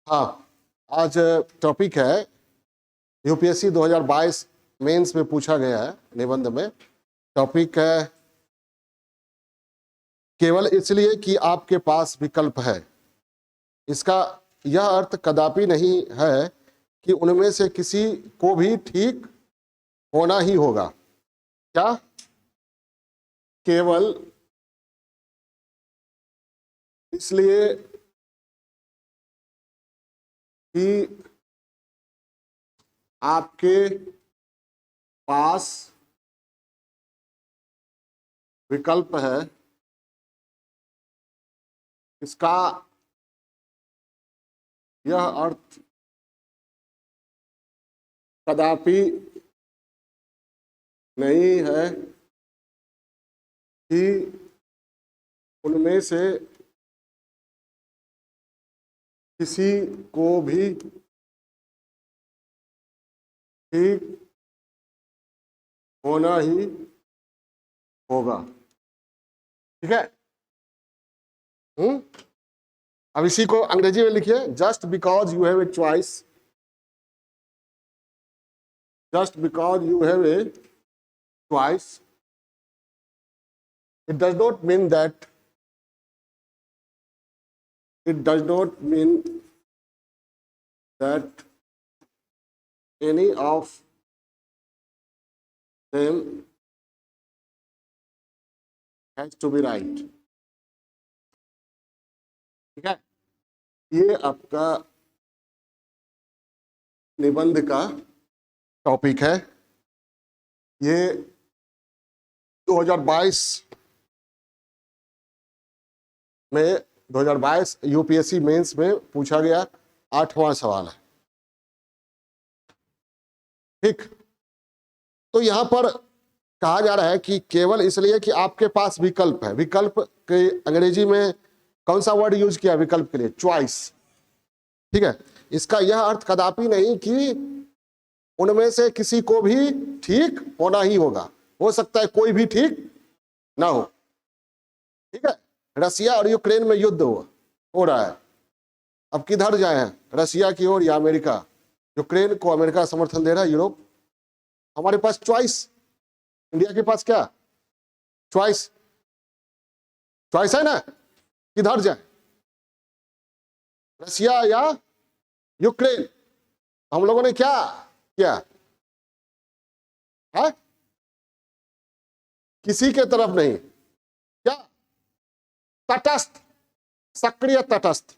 हाँ, आज टॉपिक है यूपीएससी 2022 मेंस में पूछा गया है निबंध में। टॉपिक है केवल इसलिए कि आपके पास विकल्प है। इसका यह अर्थ कदापि नहीं है कि उनमें से किसी को भी ठीक होना ही होगा। क्या? केवल इसलिए कि आपके पास विकल्प है, इसका यह अर्थ कदापि नहीं है कि उनमें से किसी को भी ठीक होना ही होगा। ठीक है? अब इसी को अंग्रेजी में लिखिए। Just because you have a choice, just because you have a choice, it does not mean that any of them has to be right. ठीक है? ये आपका निबंध का टॉपिक है। ये 2022 में 2022 यूपीएससी मेंस में पूछा गया 8वां सवाल है। ठीक, तो यहां पर कहा जा रहा है कि केवल इसलिए कि आपके पास विकल्प है। विकल्प के अंग्रेजी में कौन सा वर्ड यूज किया विकल्प के लिए? चॉइस। ठीक है, इसका यह अर्थ कदापि नहीं कि उनमें से किसी को भी ठीक होना ही होगा। हो सकता है कोई भी ठीक ना हो। ठीक है, रसिया और यूक्रेन में युद्ध हो रहा है। अब किधर जाए हैं, रसिया की ओर या अमेरिका? यूक्रेन को अमेरिका समर्थन दे रहा है, यूरोप। हमारे पास चॉइस, इंडिया के पास क्या चॉइस है ना? किधर जाए, रसिया या यूक्रेन? हम लोगों ने क्या किया है? किसी के तरफ नहीं, क्या तटस्थ, सक्रिय तटस्थ।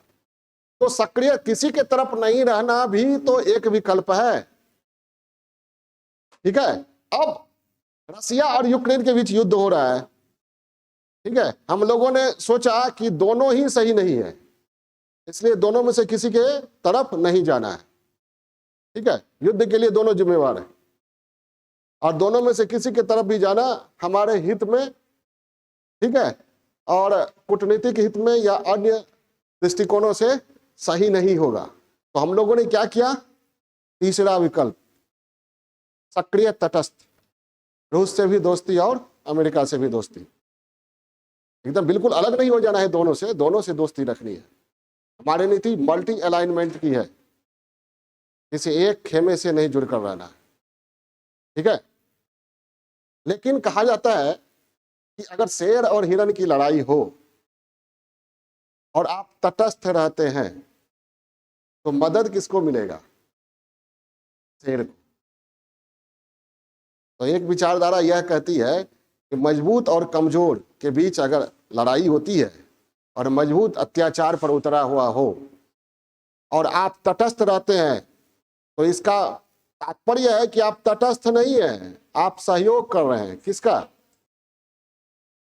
तो सक्रिय किसी के तरफ नहीं रहना भी तो एक विकल्प है। ठीक है, अब रसिया और यूक्रेन के बीच युद्ध हो रहा है। ठीक है, हम लोगों ने सोचा कि दोनों ही सही नहीं है, इसलिए दोनों में से किसी के तरफ नहीं जाना है। ठीक है, युद्ध के लिए दोनों जिम्मेवार हैं और दोनों में से किसी के तरफ भी जाना हमारे हित में, ठीक है, और कूटनीतिक हित में या अन्य दृष्टिकोणों से सही नहीं होगा। तो हम लोगों ने क्या किया? तीसरा विकल्प, सक्रिय तटस्थ। रूस से भी दोस्ती और अमेरिका से भी दोस्ती। एकदम बिल्कुल अलग नहीं हो जाना है दोनों से दोस्ती रखनी है। हमारी नीति मल्टी अलाइनमेंट की है, किसी एक खेमे से नहीं जुड़कर रहना है। ठीक है, लेकिन कहा जाता है कि अगर शेर और हिरण की लड़ाई हो और आप तटस्थ रहते हैं तो मदद किसको मिलेगा? शेर को। तो एक विचारधारा यह कहती है कि मजबूत और कमजोर के बीच अगर लड़ाई होती है और मजबूत अत्याचार पर उतरा हुआ हो और आप तटस्थ रहते हैं, तो इसका तात्पर्य है कि आप तटस्थ नहीं हैं, आप सहयोग कर रहे हैं। किसका?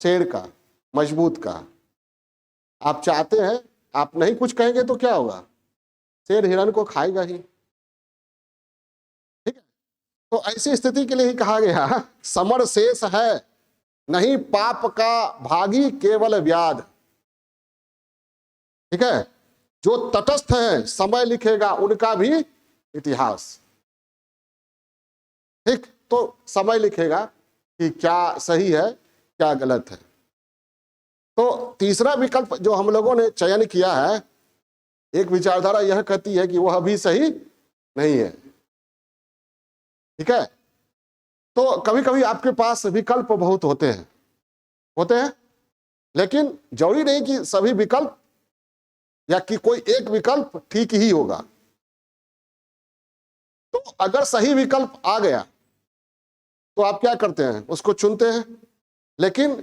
शेर का, मजबूत का। आप चाहते हैं, आप नहीं कुछ कहेंगे तो क्या होगा? शेर हिरण को खाएगा ही। ठीक है, तो ऐसी स्थिति के लिए ही कहा गया समर शेष है नहीं पाप का भागी केवल व्याध। ठीक है, जो तटस्थ है समय लिखेगा उनका भी इतिहास। ठीक, तो समय लिखेगा कि क्या सही है क्या गलत है। तो तीसरा विकल्प जो हम लोगों ने चयन किया है एक विचारधारा यह कहती है कि वह भी सही नहीं है। ठीक है, तो कभी कभी आपके पास विकल्प बहुत होते हैं, लेकिन जरूरी नहीं कि सभी विकल्प या कि कोई एक विकल्प ठीक ही होगा। तो अगर सही विकल्प आ गया तो आप क्या करते हैं, उसको चुनते हैं। लेकिन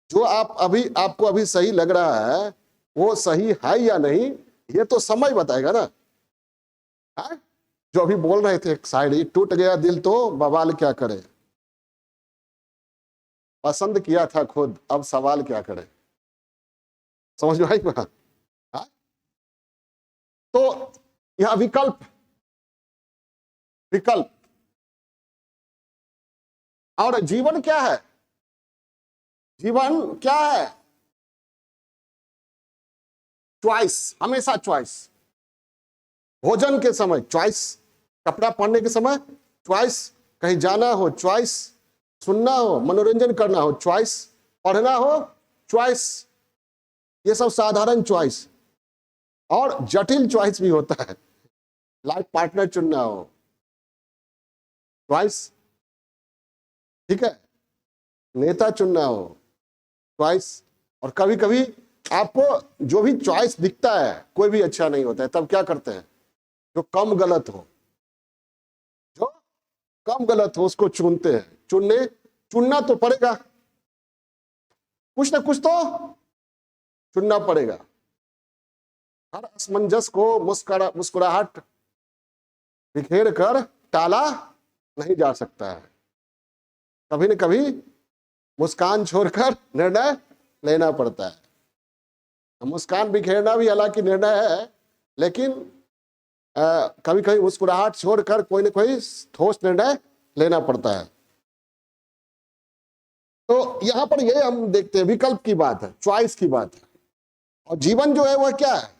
जो आपको अभी सही लग रहा है वो सही है या नहीं, ये तो समय बताएगा ना। है? जो अभी बोल रहे थे एक शायरी, टूट गया दिल तो बवाल क्या करे, पसंद किया था खुद अब सवाल क्या करे। समझ में आई बात? तो यह विकल्प और जीवन क्या है, जीवन क्या है, चॉइस, हमेशा चॉइस। भोजन के समय चॉइस, कपड़ा पहनने के समय चॉइस, कहीं जाना हो चॉइस, सुनना हो, मनोरंजन करना हो चॉइस, पढ़ना हो चॉइस। ये सब साधारण चॉइस। और जटिल चॉइस भी होता है, लाइफ पार्टनर चुनना हो चॉइस, ठीक है, नेता चुनना हो चॉइस। और कभी कभी आपको जो भी चॉइस दिखता है कोई भी अच्छा नहीं होता है, तब क्या करते हैं, जो कम गलत हो उसको चुनते हैं। चुनना तो पड़ेगा, कुछ ना कुछ तो चुनना पड़ेगा। हर असमंजस को मुस्कुराहट बिखेर कर टाला नहीं जा सकता है। कभी न कभी मुस्कान छोड़कर निर्णय लेना पड़ता है। मुस्कान बिखेरना भी हालांकि निर्णय है, लेकिन कभी कभी मुस्कुराहट छोड़कर कोई न कोई ठोस निर्णय लेना पड़ता है। तो यहां पर ये हम देखते हैं, विकल्प की बात है, चॉइस की बात है। और जीवन जो है वह क्या है,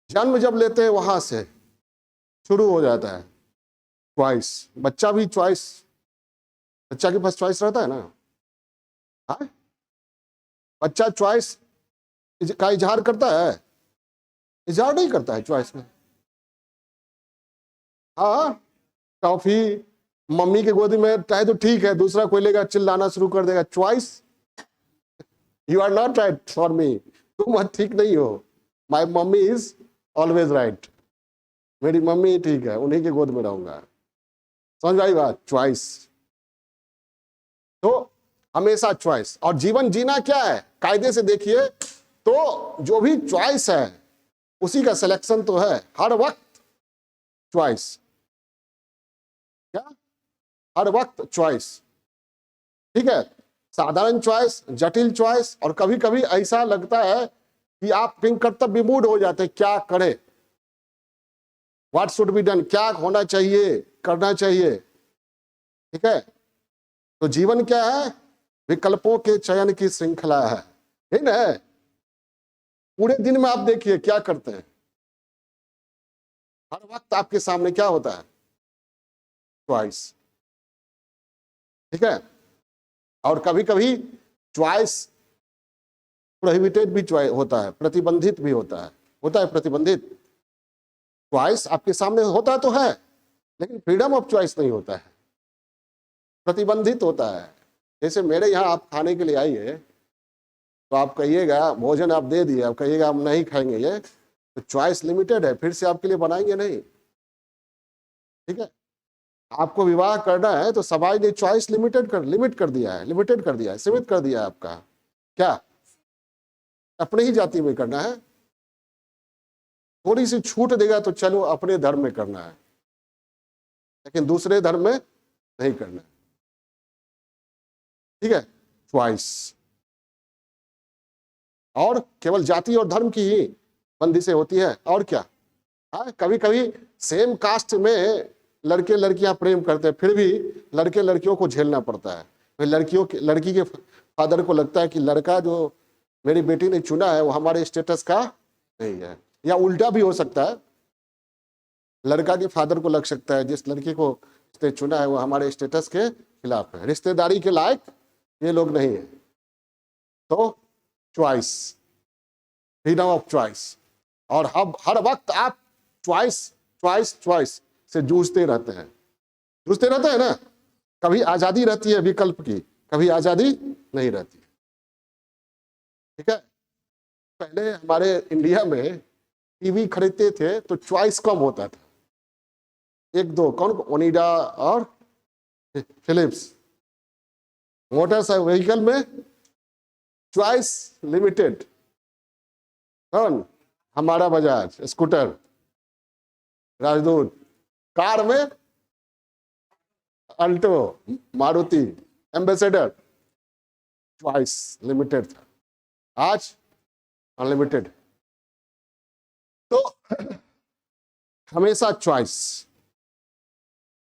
जन्म जब लेते हैं वहां से शुरू हो जाता है चॉइस। बच्चा भी चॉइस, बच्चा के पास चॉइस रहता है ना। हाँ? बच्चा चॉइस का इजहार करता है, इजहार नहीं करता है चॉइस में। हाँ, टॉफी मम्मी के गोदी में चाहे तो ठीक है, दूसरा कोई लेगा चिल्लाना शुरू कर देगा, choice, you are not right for me, तुम ठीक नहीं हो, my mummy is always right, मेरी मम्मी ठीक है, उन्हीं के गोद में रहूंगा। समझ आई बात, चॉइस। तो हमेशा चॉइस। और जीवन जीना क्या है, कायदे से देखिए तो जो भी चॉइस है उसी का सिलेक्शन तो है, हर वक्त चॉइस। क्या, हर वक्त चॉइस, ठीक है। साधारण चॉइस, जटिल चॉइस, और कभी कभी ऐसा लगता है कि आप किंग कर्तव्य विमूढ़ हो जाते हैं, क्या करें, व्हाट शुड बी डन, क्या होना चाहिए, करना चाहिए। ठीक है, तो जीवन क्या है, विकल्पों के चयन की श्रृंखला है ना। पूरे दिन में आप देखिए क्या करते हैं, हर वक्त आपके सामने क्या होता है, चॉइस। ठीक है, और कभी कभी चॉइस प्रोहिबिटेड भी चॉइस होता है, प्रतिबंधित भी होता है प्रतिबंधित। चॉइस आपके सामने होता तो है, लेकिन फ्रीडम ऑफ चॉइस नहीं होता है, प्रतिबंधित होता है। जैसे मेरे यहाँ आप खाने के लिए आइए तो आप कहिएगा, भोजन आप दे दिए, आप कहिएगा हम नहीं खाएंगे ये, तो चॉइस लिमिटेड है, फिर से आपके लिए बनाएंगे नहीं। ठीक है, आपको विवाह करना है तो समाज ने चॉइस लिमिट कर दिया है, सीमित कर दिया है आपका। क्या अपने ही जाति में करना है, थोड़ी सी छूट देगा तो चलो अपने धर्म में करना है, लेकिन दूसरे धर्म में नहीं करना है। ठीक है, चॉइस। और केवल जाति और धर्म की ही बंदिशें होती है, और क्या। कभी कभी सेम कास्ट में लड़के लड़कियां प्रेम करते हैं, फिर भी लड़के लड़कियों को झेलना पड़ता है। लड़की के फादर को लगता है कि लड़का जो मेरी बेटी ने चुना है वो हमारे स्टेटस का नहीं है, या उल्टा भी हो सकता है, लड़का के फादर को लग सकता है जिस लड़की को इसने चुना है वो हमारे स्टेटस के खिलाफ है, रिश्तेदारी के लायक ये लोग नहीं है। तो चॉइस, फ्रीडम ऑफ चॉइस। और हर वक्त आप चॉइस से जूझते रहते हैं ना। कभी आजादी रहती है विकल्प की, कभी आजादी नहीं रहती। ठीक है, पहले हमारे इंडिया में टीवी खरीदते थे तो चॉइस कम होता था, एक दो, कौन, ओनिडा और फिलिप्स। मोटरसाइकिल व्हीकल में चॉइस लिमिटेड, कौन, हमारा बजाज, स्कूटर, राजदूत। कार में Alto, Maruti, ambassador. Choice limited था, आज अनलिमिटेड। तो हमेशा चॉइस।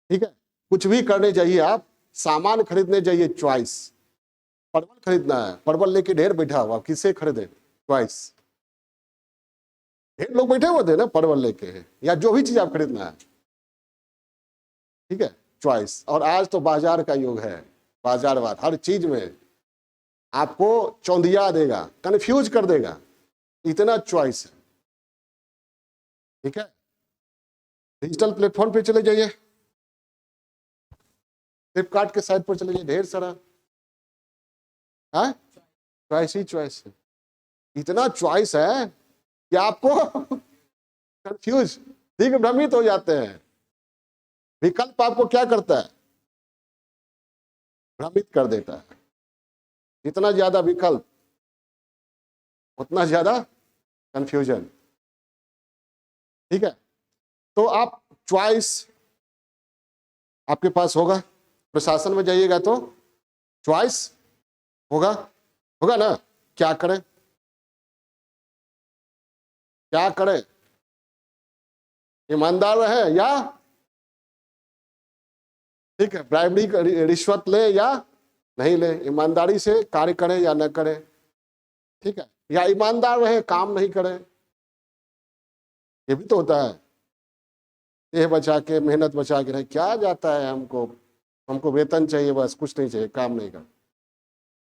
ठीक है, कुछ भी करने जाइए आप, सामान खरीदने जाइए, चॉइस। परवल खरीदना है, परवल लेके ढेर बैठा हुआ, किसे खरीदे, चॉइस। ढेर लोग बैठे हुए थे ना परवल लेके, या जो भी चीज आप खरीदना है। ठीक है, चॉइस। और आज तो बाजार का युग है, बाजारवाद, हर चीज में आपको चौंधिया देगा, कंफ्यूज कर देगा, इतना चॉइस है। ठीक है, डिजिटल प्लेटफॉर्म पे चले जाइए, फ्लिपकार्ट के साइट पर चले जाइए, ढेर सारा चॉइस ही चॉइस है। इतना चॉइस है कि आपको कंफ्यूज, दिग्भ्रमित हो जाते हैं। विकल्प आपको क्या करता है, भ्रमित कर देता है। जितना ज्यादा विकल्प उतना ज्यादा कंफ्यूजन। ठीक है, तो आप चॉइस आपके पास होगा, प्रशासन में जाइएगा तो चॉइस होगा ना। क्या करें, ईमानदार रहे या, ठीक है, ब्राइबरी, रिश्वत ले या नहीं ले, ईमानदारी से कार्य करें या न करें। ठीक है, या ईमानदार रहे, काम नहीं करें, ये भी तो होता है। देह बचा के, मेहनत बचा के रहे, क्या जाता है, हमको वेतन चाहिए, बस कुछ नहीं चाहिए, काम नहीं कर,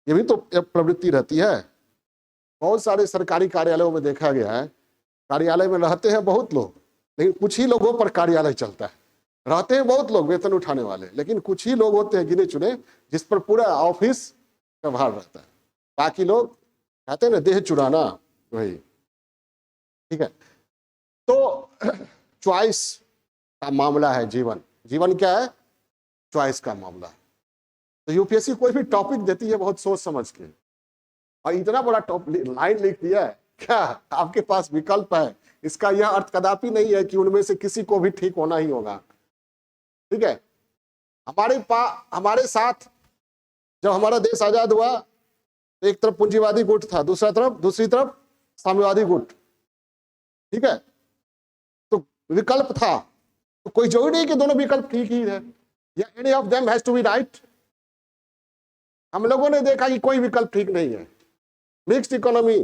ये भी तो प्रवृत्ति रहती है। बहुत सारे सरकारी कार्यालयों में देखा गया है, कार्यालय में रहते हैं बहुत लोग, लेकिन कुछ ही लोगों पर कार्यालय चलता है। रहते हैं बहुत लोग वेतन उठाने वाले, लेकिन कुछ ही लोग होते हैं गिने चुने जिस पर पूरा ऑफिस का भार रहता है। बाकी लोग कहते हैं ना, देह चुराना, वही। ठीक है, तो चॉइस का मामला है जीवन क्या है, चॉइस का मामला है। तो यूपीएससी कोई भी टॉपिक देती है बहुत सोच समझ के, और इतना बड़ा लाइन लिख दिया है, क्या आपके पास विकल्प है, इसका यह अर्थ कदापि नहीं है कि उनमें से किसी को भी ठीक होना ही होगा। ठीक है, हमारे साथ जब हमारा देश आजाद हुआ, एक तरफ पूंजीवादी गुट था, दूसरी तरफ साम्यवादी गुट। ठीक है, तो विकल्प था, तो कोई जरूरी नहीं कि दोनों विकल्प ठीक ही है, या any of them has to be right. हम लोगों ने देखा कि कोई विकल्प ठीक नहीं है, मिक्स्ड इकोनॉमी।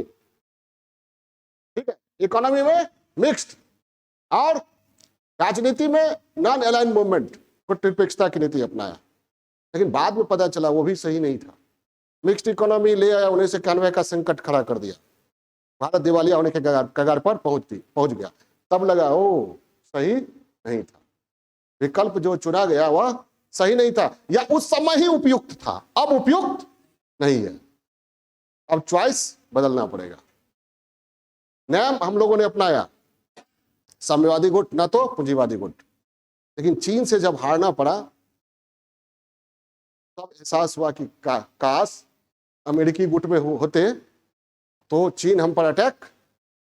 ठीक है, इकोनॉमी में मिक्स्ड, और राजनीति में नॉन अलाइन मूवमेंट, गुटनिरपेक्षता की नीति अपनाया। लेकिन बाद में पता चला वो भी सही नहीं था। मिक्स्ड इकोनॉमी ले आया, 1991 का संकट खड़ा कर दिया, भारत दिवालिया होने के कगार पर पहुंच गया। तब लगा ओ सही नहीं था, विकल्प जो चुना गया वह सही नहीं था, या उस समय ही उपयुक्त था, अब उपयुक्त नहीं है। अब चॉइस बदलना पड़ेगा। नियम हम लोगों ने अपनाया, साम्यवादी गुट ना तो पूंजीवादी गुट। लेकिन चीन से जब हारना पड़ा, तब एहसास हुआ कि काश अमेरिकी गुट में होते तो चीन हम पर अटैक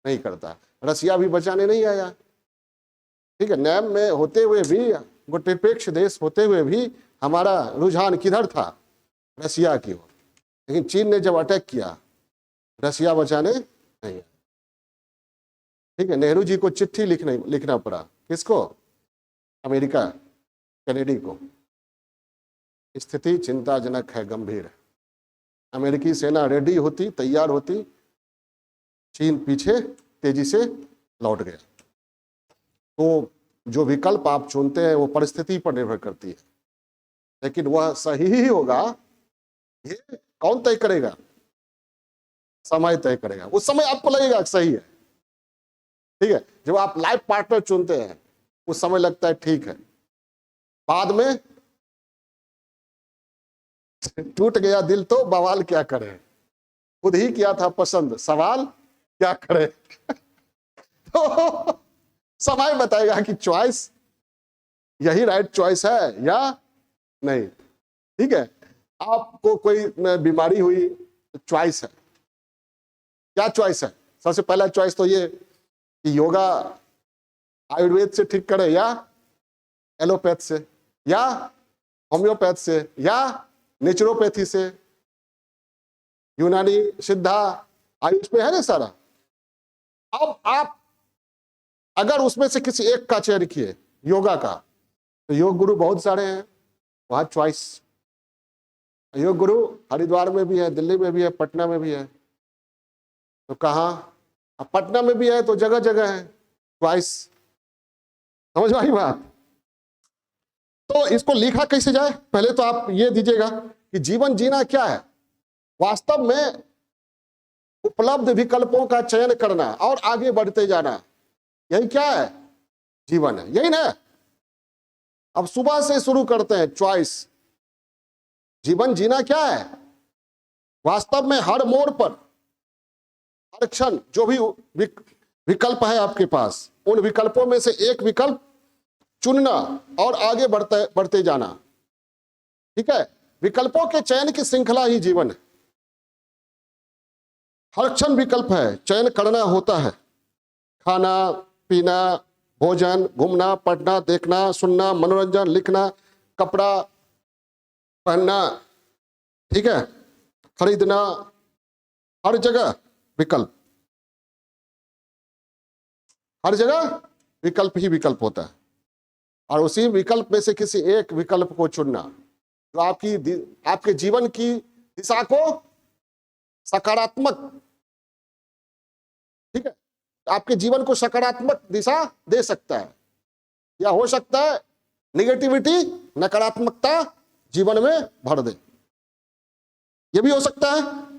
नहीं करता, रसिया भी बचाने नहीं आया। ठीक है, नैम में होते हुए भी, गुटनिरपेक्ष देश होते हुए भी हमारा रुझान किधर था, रसिया की ओर। लेकिन चीन ने जब अटैक किया, रसिया बचाने नहीं आया। ठीक है, नेहरू जी को चिट्ठी लिखना पड़ा, किसको, अमेरिका, कैनेडी को। स्थिति चिंताजनक है, गंभीर है। अमेरिकी सेना रेडी होती, तैयार होती, चीन पीछे तेजी से लौट गया। तो जो विकल्प आप चुनते हैं वो परिस्थिति पर निर्भर करती है, लेकिन वह सही ही होगा ये कौन तय करेगा, समय तय करेगा। उस समय आपको लगेगा सही है, ठीक है, जब आप लाइफ पार्टनर चुनते हैं उस समय लगता है ठीक है, बाद में टूट गया दिल तो बवाल क्या करे, खुद ही किया था पसंद, सवाल क्या करे। तो समय बताएगा कि चॉइस यही राइट चॉइस है या नहीं। ठीक है, आपको कोई बीमारी हुई, चॉइस है, क्या चॉइस है? सबसे पहला चॉइस तो ये कि योगा आयुर्वेद से ठीक करे या एलोपैथ से या होम्योपैथ से या नेचुरोपैथी से, यूनानी, सिद्धा, आयुष में है ना सारा। अब आप अगर उसमें से किसी एक का चयन किए, योगा का, तो योग गुरु बहुत सारे हैं, वहां चॉइस। योग गुरु हरिद्वार में भी है, दिल्ली में भी है, पटना में भी है, तो कहाँ? अब पटना में भी है तो जगह जगह है चॉइस। समझ आई बात? तो इसको लिखा कैसे जाए? पहले तो आप ये दीजिएगा कि जीवन जीना क्या है। वास्तव में उपलब्ध विकल्पों का चयन करना और आगे बढ़ते जाना, यही क्या है? जीवन है, यही ना। अब सुबह से शुरू करते हैं चॉइस। जीवन जीना क्या है? वास्तव में हर मोड़ पर, हर क्षण जो भी विकल्प है आपके पास, उन विकल्पों में से एक विकल्प चुनना और आगे बढ़ते जाना। ठीक है, विकल्पों के चयन की श्रृंखला ही जीवन है। हर क्षण विकल्प है, चयन करना होता है। खाना पीना, भोजन, घूमना, पढ़ना, देखना, सुनना, मनोरंजन, लिखना, कपड़ा पहनना, ठीक है, खरीदना, हर जगह विकल्प, हर जगह विकल्प ही विकल्प होता है। और उसी विकल्प में से किसी एक विकल्प को चुनना जो आपके जीवन की दिशा को सकारात्मक, ठीक है, आपके जीवन को सकारात्मक दिशा दे सकता है, या हो सकता है निगेटिविटी, नकारात्मकता जीवन में भर दे, यह भी हो सकता है।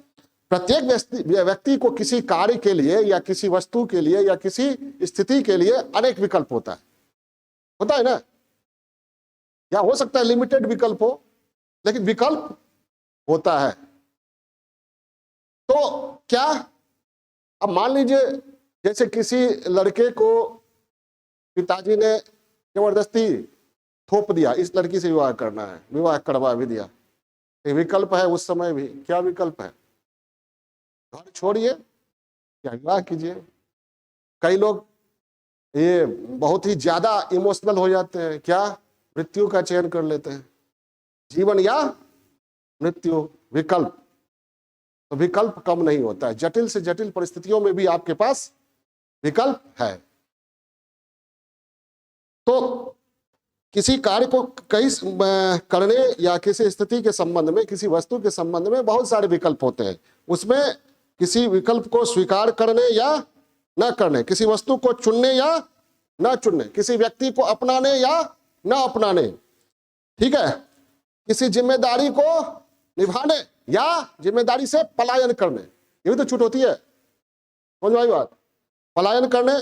प्रत्येक व्यक्ति को किसी कार्य के लिए या किसी वस्तु के लिए या किसी स्थिति के लिए अनेक विकल्प होता है ना। या हो सकता है लिमिटेड विकल्प हो, लेकिन विकल्प होता है। तो क्या, अब मान लीजिए जैसे किसी लड़के को पिताजी ने जबरदस्ती थोप दिया, इस लड़की से विवाह करना है, विवाह करवा भी दिया, एक विकल्प है उस समय भी। क्या विकल्प है? घर छोड़िए या विवाह कीजिए। कई लोग ये बहुत ही ज्यादा इमोशनल हो जाते हैं, क्या? मृत्यु का चयन कर लेते हैं। जीवन या मृत्यु, विकल्प। तो विकल्प कम नहीं होता है, जटिल से जटिल परिस्थितियों में भी आपके पास विकल्प है। तो किसी कार्य को कई करने या किसी स्थिति के संबंध में, किसी वस्तु के संबंध में बहुत सारे विकल्प होते हैं। उसमें किसी विकल्प को स्वीकार करने या न करने, किसी वस्तु को चुनने या न चुनने, किसी व्यक्ति को अपनाने या न अपनाने, ठीक है, किसी जिम्मेदारी को निभाने या जिम्मेदारी से पलायन करने, ये भी तो छूट होती है। समझ आई बात? पलायन करने,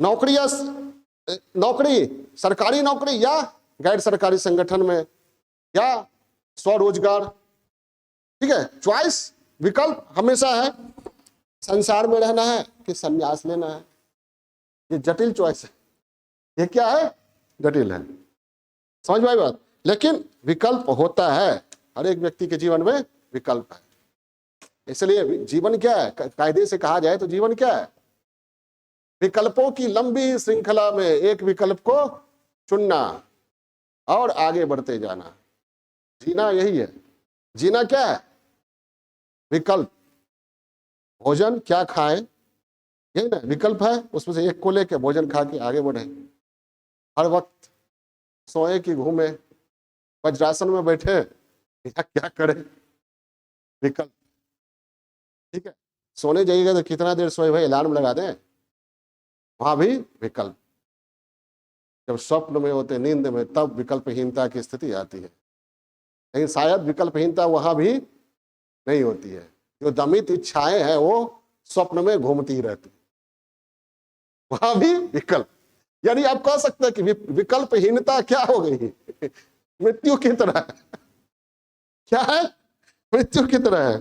नौकरी, सरकारी नौकरी या गैर सरकारी संगठन में, या स्वरोजगार, ठीक है। चॉइस, विकल्प हमेशा है। संसार में रहना है कि संन्यास लेना है, ये जटिल चॉइस है। ये क्या है? जटिल है। समझ में आई बात? लेकिन विकल्प होता है, हर एक व्यक्ति के जीवन में विकल्प है। इसलिए जीवन क्या है? कायदे से कहा जाए तो जीवन क्या है? विकल्पों की लंबी श्रृंखला में एक विकल्प को चुनना और आगे बढ़ते जाना। जीना यही है। जीना क्या है? विकल्प। भोजन क्या खाएं, यही ना विकल्प है। उसमें से एक को लेके भोजन खा के आगे बढ़े। हर वक्त सोए कि घूमे, वज्रासन में बैठे या क्या करें, विकल्प। ठीक है, सोने जाइएगा तो कितना देर सोए भाई, अलार्म लगा दें, वहां भी विकल्प। जब स्वप्न में होते, नींद में, तब विकल्पहीनता की स्थिति आती है। लेकिन शायद विकल्पहीनता वहां भी नहीं होती है। जो दमित इच्छाएं हैं वो स्वप्न में घूमती रहती। वहां भी विकल्प। यानी आप कह सकते हैं कि विकल्पहीनता क्या हो गई? मृत्यु की तरह। क्या है? मृत्यु की तरह है।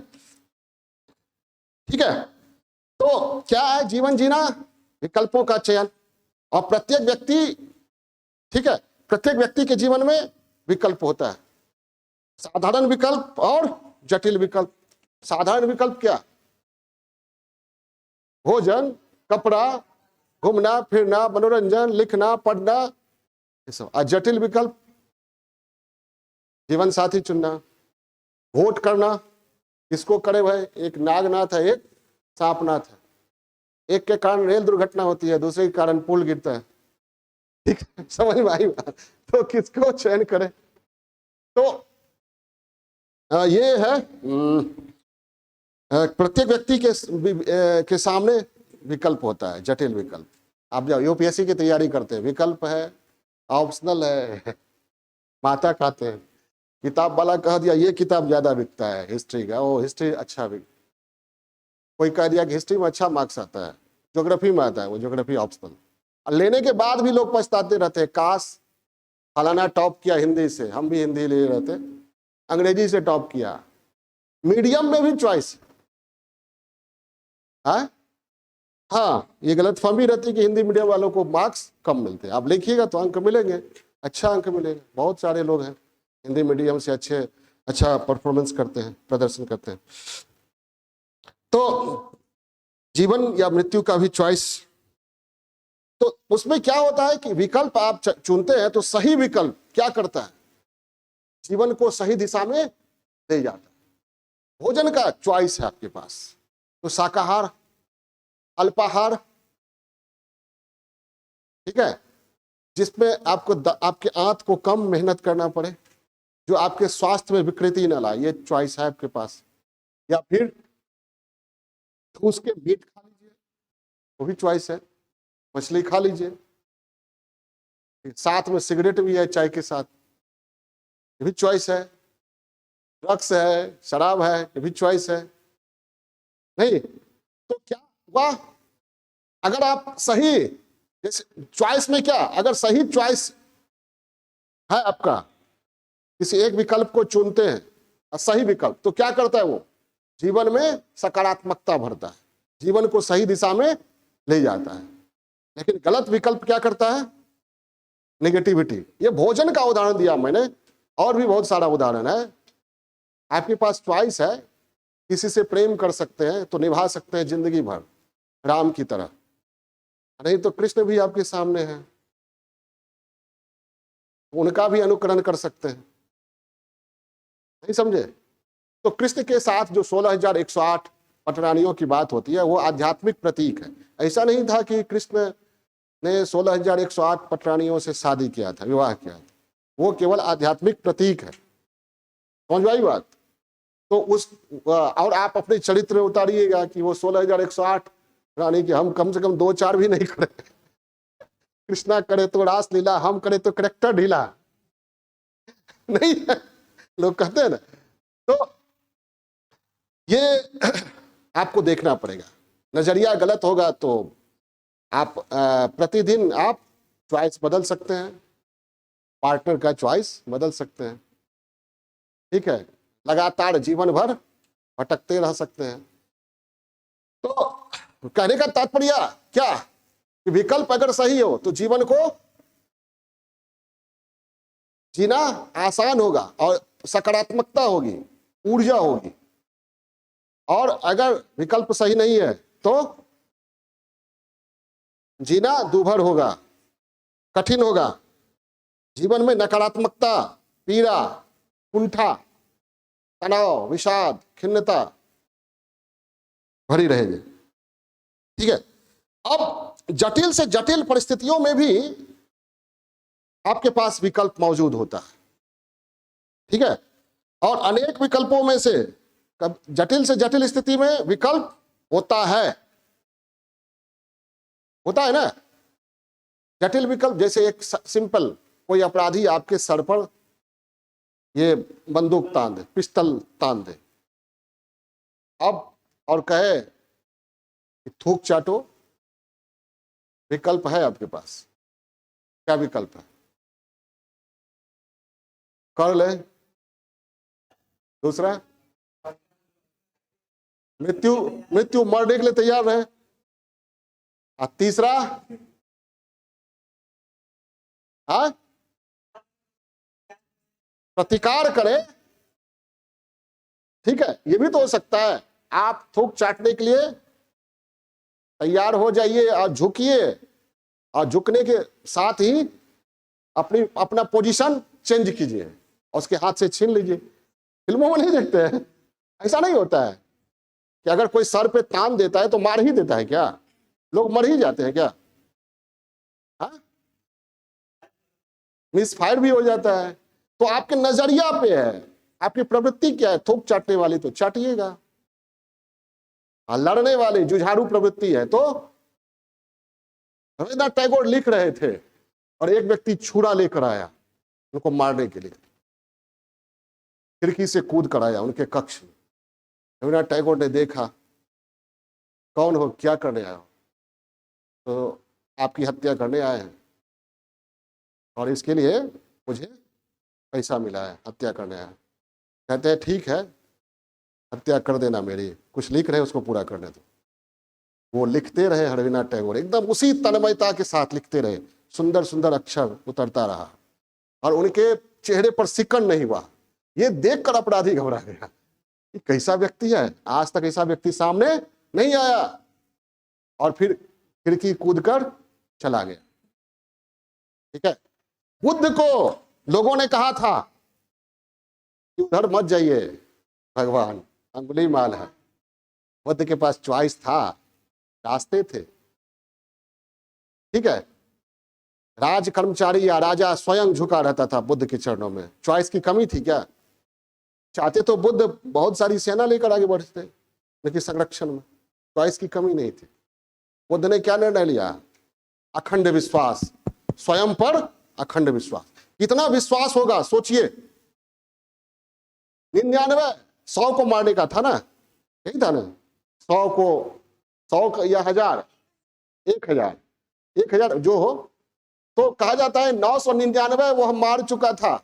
ठीक है, तो क्या है जीवन जीना? विकल्पों का चयन। और प्रत्येक व्यक्ति, ठीक है, प्रत्येक व्यक्ति के जीवन में विकल्प होता है, साधारण विकल्प और जटिल विकल्प। साधारण विकल्प क्या? भोजन, कपड़ा, घूमना फिरना, मनोरंजन, लिखना पढ़ना, ये सब। और जटिल विकल्प, जीवन साथी चुनना, वोट करना, किसको करे भाई? एक नागनाथ है, एक सांपनाथ है। एक के कारण रेल दुर्घटना होती है, दूसरे के कारण पुल गिरता है। ठीक है, समझ में आई बात? तो किसको चयन करे? तो ये है प्रत्येक व्यक्ति के सामने विकल्प होता है, जटिल विकल्प। आप जब यूपीएससी की तैयारी करते हैं, विकल्प है, ऑप्शनल है, माता खाते हैं। किताब वाला कह दिया ये किताब ज्यादा बिकता है हिस्ट्री का, वो हिस्ट्री अच्छा बिक। कोई कह दिया कि हिस्ट्री में अच्छा मार्क्स आता है, ज्योग्राफी में आता है, वो ज्योग्राफी ऑप्शनल। लेने के बाद भी लोग पछताते रहते हैं, काश फलाना टॉप किया हिंदी से, हम भी हिंदी ले रहते, अंग्रेजी से टॉप किया। मीडियम में भी चॉइस है। हाँ, ये गलत फहमी रहती है कि हिंदी मीडियम वालों को मार्क्स कम मिलते हैं। आप लिखिएगा तो अंक मिलेंगे, अच्छा अंक मिलेगा। बहुत सारे लोग हैं हिंदी मीडियम से अच्छा परफॉर्मेंस करते हैं, प्रदर्शन करते हैं। तो जीवन या मृत्यु का भी चॉइस। तो उसमें क्या होता है कि विकल्प आप चुनते हैं तो सही विकल्प क्या करता है? जीवन को सही दिशा में ले जाता है। भोजन का चॉइस है आपके पास, तो शाकाहार, अल्पाहार, ठीक है, जिसमें आपके आंत को कम मेहनत करना पड़े, जो आपके स्वास्थ्य में विकृति न लाए, ये चॉइस है आपके पास। या फिर ठूस के मीट खा लीजिए, वो भी चॉइस है। मछली खा लीजिए, साथ में सिगरेट भी है चाय के साथ, ये भी चॉइस है। ड्रग्स है, शराब है, ये भी चॉइस है। नहीं तो क्या हुआ? अगर आप सही, जैसे चॉइस में क्या, अगर सही चॉइस है आपका, किसी एक विकल्प को चुनते हैं और सही विकल्प, तो क्या करता है वो? जीवन में सकारात्मकता भरता है, जीवन को सही दिशा में ले जाता है। लेकिन गलत विकल्प क्या करता है? नेगेटिविटी। ये भोजन का उदाहरण दिया मैंने, और भी बहुत सारा उदाहरण है। आपके पास चॉइस है, किसी से प्रेम कर सकते हैं तो निभा सकते हैं जिंदगी भर, राम की तरह। नहीं तो कृष्ण भी आपके सामने है, उनका भी अनुकरण कर सकते हैं। नहीं समझे? तो कृष्ण के साथ जो 16,108 पटरानियों की बात होती है, वो आध्यात्मिक प्रतीक है। ऐसा नहीं था कि कृष्ण ने 16,108 पटरानियों से शादी किया था, विवाह किया था। वो केवल आध्यात्मिक प्रतीक है। समझ आई बात? तो उस और आप अपने चरित्र में उतारिएगा कि वो 16,108 रानी की हम कम से कम 2-4 भी नहीं करे। कृष्णा करे तो रास लीला, हम करे तो करेक्टर ढीला। नहीं है, लोग कहते हैं ना। तो ये आपको देखना पड़ेगा। नजरिया गलत होगा तो आप प्रतिदिन आप चॉइस बदल सकते हैं, पार्टनर का चॉइस बदल सकते हैं, ठीक है, लगातार जीवन भर भटकते रह सकते हैं। तो कहने का तात्पर्य क्या कि विकल्प अगर सही हो तो जीवन को जीना आसान होगा और सकारात्मकता होगी, ऊर्जा होगी। और अगर विकल्प सही नहीं है तो जीना दूभर होगा, कठिन होगा। जीवन में नकारात्मकता, पीड़ा, कुंठा, तनाव, विषाद, खिन्नता भरी रहेगी। ठीक है, अब जटिल से जटिल परिस्थितियों में भी आपके पास विकल्प मौजूद होता है, ठीक है। और अनेक विकल्पों में से जटिल से जटिल स्थिति में विकल्प होता है ना। जटिल विकल्प जैसे एक सिंपल, कोई अपराधी आपके सर पर ये बंदूक तान दे, पिस्टल तान दे, अब और कहे थूक चाटो, विकल्प है आपके पास, क्या विकल्प है? कर ले। दूसरा, मृत्यु, मृत्यु मरने के लिए तैयार रहे। और तीसरा, हाँ, प्रतिकार करे। ठीक है, ये भी तो हो सकता है। आप थूक चाटने के लिए तैयार हो जाइए और झुकिए, और झुकने के साथ ही अपना पोजीशन चेंज कीजिए और उसके हाथ से छीन लीजिए। फिल्मों में नहीं देखते हैं? ऐसा नहीं होता है कि अगर कोई सर पे तान देता है तो मार ही देता है क्या? लोग मर ही जाते हैं क्या? हाँ, मिसफायर भी हो जाता है। तो आपके नजरिया पे है, आपकी प्रवृत्ति क्या है। थूक चाटने वाली तो चाटिएगा, लड़ने वाली जुझारू प्रवृत्ति है तो। रविन्द्रनाथ टैगोर लिख रहे थे और एक व्यक्ति छुरा लेकर आया उनको मारने के लिए, खिड़की से कूद कर आया उनके कक्ष में। रविन्द्रनाथ टैगोर ने देखा, कौन हो, क्या करने आए हो? तो आपकी हत्या करने आए हैं और इसके लिए मुझे पैसा मिला है, हत्या करने आया। कहते हैं ठीक है, हत्या कर देना मेरी, कुछ लिख रहे उसको पूरा करने दो। वो लिखते रहे रविन्द्रनाथ टैगोर, एकदम उसी तन्मयता के साथ लिखते रहे, सुंदर सुंदर अक्षर उतरता रहा और उनके चेहरे पर सिकन नहीं हुआ। ये देखकर अपराधी घबरा गया, ये कैसा व्यक्ति है, आज तक ऐसा व्यक्ति सामने नहीं आया, और फिर खिड़की कूदकर चला गया। ठीक है, बुद्ध को लोगों ने कहा था कि उधर मत जाइए, भगवान अंगुलीमाल है। बुद्ध के पास चॉइस था, रास्ते थे। ठीक है, राज कर्मचारी या राजा स्वयं झुका रहता था बुद्ध के चरणों में। चॉइस की कमी थी क्या? चाहते तो बुद्ध बहुत सारी सेना लेकर आगे बढ़ते, लेकिन संरक्षण में चॉइस की कमी नहीं थी। बुद्ध ने क्या निर्णय लिया? अखंड विश्वास, स्वयं पर अखंड विश्वास। कितना विश्वास होगा सोचिए। 99, 100 को मारने का था ना, यही था ना? 100 को, 100 या 1000, 1000 जो हो, तो कहा जाता है 999 वो हम मार चुका था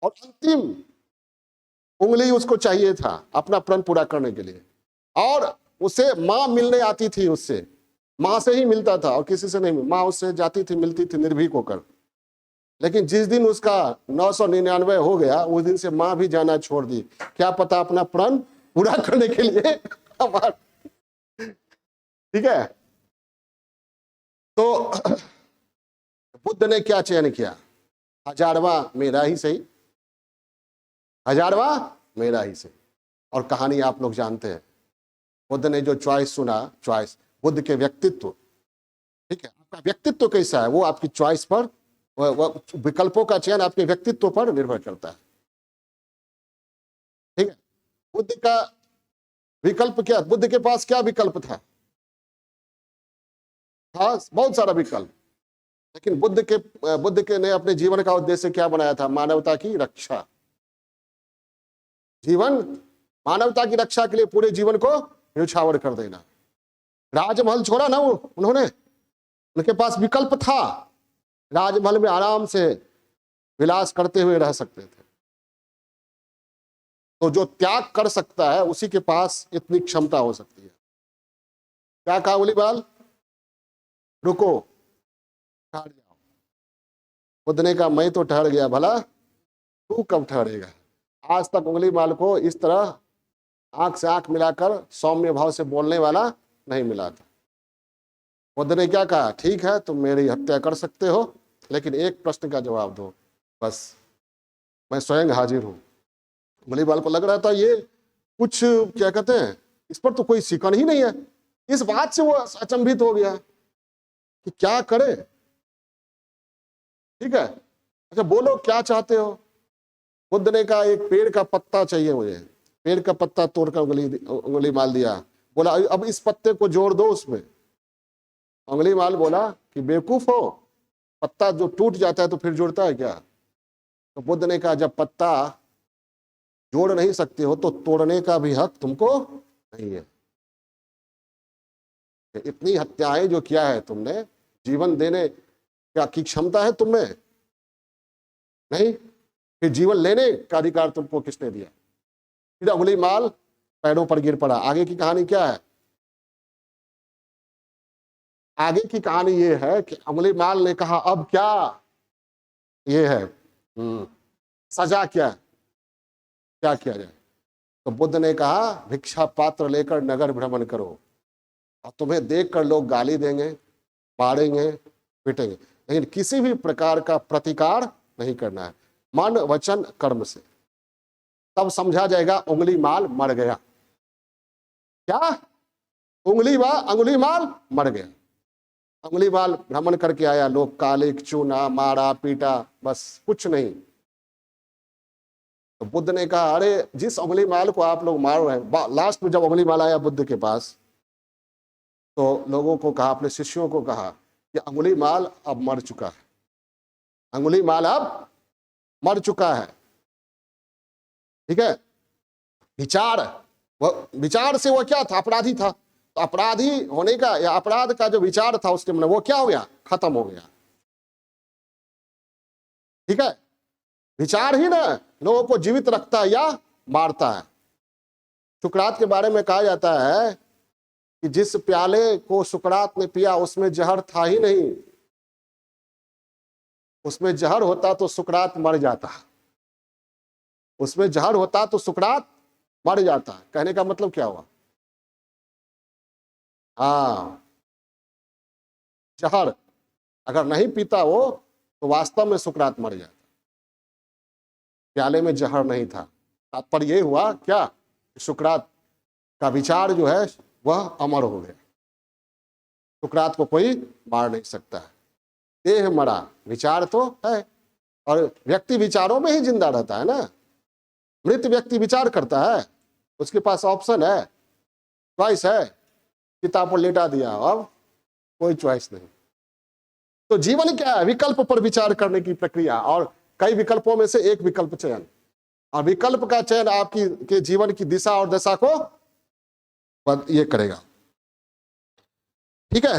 और अंतिम उंगली उसको चाहिए था अपना प्रण पूरा करने के लिए। और उसे मां मिलने आती थी, उससे, मां से ही मिलता था और किसी से नहीं। मां उससे जाती थी, मिलती थी निर्भीक होकर। लेकिन जिस दिन उसका 999 हो गया, उस दिन से मां भी जाना छोड़ दी। क्या पता अपना प्रण पूरा करने के लिए हमारा। ठीक है, तो बुद्ध ने क्या चयन किया? 1000वां मेरा ही सही, 1000वां मेरा ही सही। और कहानी आप लोग जानते हैं, बुद्ध ने जो चॉइस सुना, चॉइस बुद्ध के व्यक्तित्व। ठीक है, आपका व्यक्तित्व कैसा है वो आपकी चॉइस पर, विकल्पों का चयन आपके व्यक्तित्व पर निर्भर करता है। ठीक है, बुद्ध का विकल्प क्या? बुद्ध के पास क्या विकल्प था? बहुत सारा विकल्प, लेकिन बुद्ध के ने अपने जीवन का उद्देश्य क्या बनाया था? मानवता की रक्षा। जीवन मानवता की रक्षा के लिए पूरे जीवन को न्यौछावर कर देना। राजमहल छोड़ा ना उन्होंने, उनके पास विकल्प था। राजमहल में आराम से विलास करते हुए रह सकते थे। तो जो त्याग कर सकता है उसी के पास इतनी क्षमता हो सकती है। क्या कहा उंगलीमाल? रुको, ठहर जाओ। बुद्ध ने कहा मैं तो ठहर गया, भला तू कब ठहरेगा? आज तक उंगलीमाल को इस तरह आंख से आंख मिलाकर सौम्य भाव से बोलने वाला नहीं मिला था। बुद्ध ने क्या कहा? ठीक है, तुम मेरी हत्या कर सकते हो, लेकिन एक प्रश्न का जवाब दो, बस मैं स्वयं हाजिर हूं। उंगलीमाल को लग रहा था ये कुछ, क्या कहते हैं, इस पर तो कोई शिकन ही नहीं है। इस बात से वो अचंभित हो गया कि क्या करे। ठीक है, अच्छा बोलो क्या चाहते हो? बुद्ध ने कहा एक पेड़ का पत्ता चाहिए मुझे। पेड़ का पत्ता तोड़कर उंगलीमाल दिया, बोला अब इस पत्ते को जोड़ दो उसमें। उंगलीमाल बोला कि बेवकूफ हो, पत्ता जो टूट जाता है तो फिर जुड़ता है क्या? तो बुद्ध ने कहा जब पत्ता जोड़ नहीं सकते हो तो तोड़ने का भी हक तुमको नहीं है। कि इतनी हत्याएं जो किया है तुमने, जीवन देने क्या की क्षमता है तुम्हें? नहीं। फिर जीवन लेने का अधिकार तुमको किसने दिया? फिर अंगुलीमाल पैरों पर गिर पड़ा। आगे की कहानी क्या है? आगे की कहानी ये है कि अंगुलीमाल ने कहा अब क्या ये है, सजा क्या है, क्या किया जाए? तो बुद्ध ने कहा भिक्षा पात्र लेकर नगर भ्रमण करो, और तुम्हें देखकर लोग गाली देंगे, मारेंगे, पीटेंगे, लेकिन किसी भी प्रकार का प्रतिकार नहीं करना है, मन वचन कर्म से। तब समझा जाएगा अंगुलीमाल मर गया। क्या? अंगुलीमाल मर गया। अंगुलीमाल भ्रमण करके आया, लोग काले चूना, मारा पीटा, बस कुछ नहीं। तो बुद्ध ने कहा अरे जिस अंगुलीमाल को आप लोग मार रहे हैं, लास्ट में जब अंगुलीमाल आया बुद्ध के पास, तो लोगों को कहा, अपने शिष्यों को कहा कि अंगुलीमाल अब मर चुका है, अंगुलीमाल अब मर चुका है। ठीक है। विचार से वो क्या था? अपराधी था। तो अपराधी होने का या अपराध का जो विचार था उसके मन वो क्या हो गया? खत्म हो गया। ठीक है। विचार ही ना लोगों को जीवित रखता है या मारता है। सुकरात के बारे में कहा जाता है कि जिस प्याले को सुकरात ने पिया उसमें जहर था ही नहीं, उसमें जहर होता तो सुकरात मर जाता, उसमें जहर होता तो सुकरात मर जाता। कहने का मतलब क्या हुआ? हाँ, जहर अगर नहीं पीता वो तो वास्तव में सुकरात मर जाता। प्याले में जहर नहीं था। तात्पर्य ये हुआ क्या? सुकरात का विचार जो है वह अमर हो गया। सुकरात को कोई मार नहीं सकता है। देह मरा, विचार तो है, और व्यक्ति विचारों में ही जिंदा रहता है ना। मृत व्यक्ति विचार करता है, उसके पास ऑप्शन है, चॉइस है, किताब पर लेटा दिया, अब कोई चॉइस नहीं। तो जीवन क्या है? विकल्प पर विचार करने की प्रक्रिया, और कई विकल्पों में से एक विकल्प चयन, और विकल्प का चयन आपकी के जीवन की दिशा और दशा को ये करेगा। ठीक है।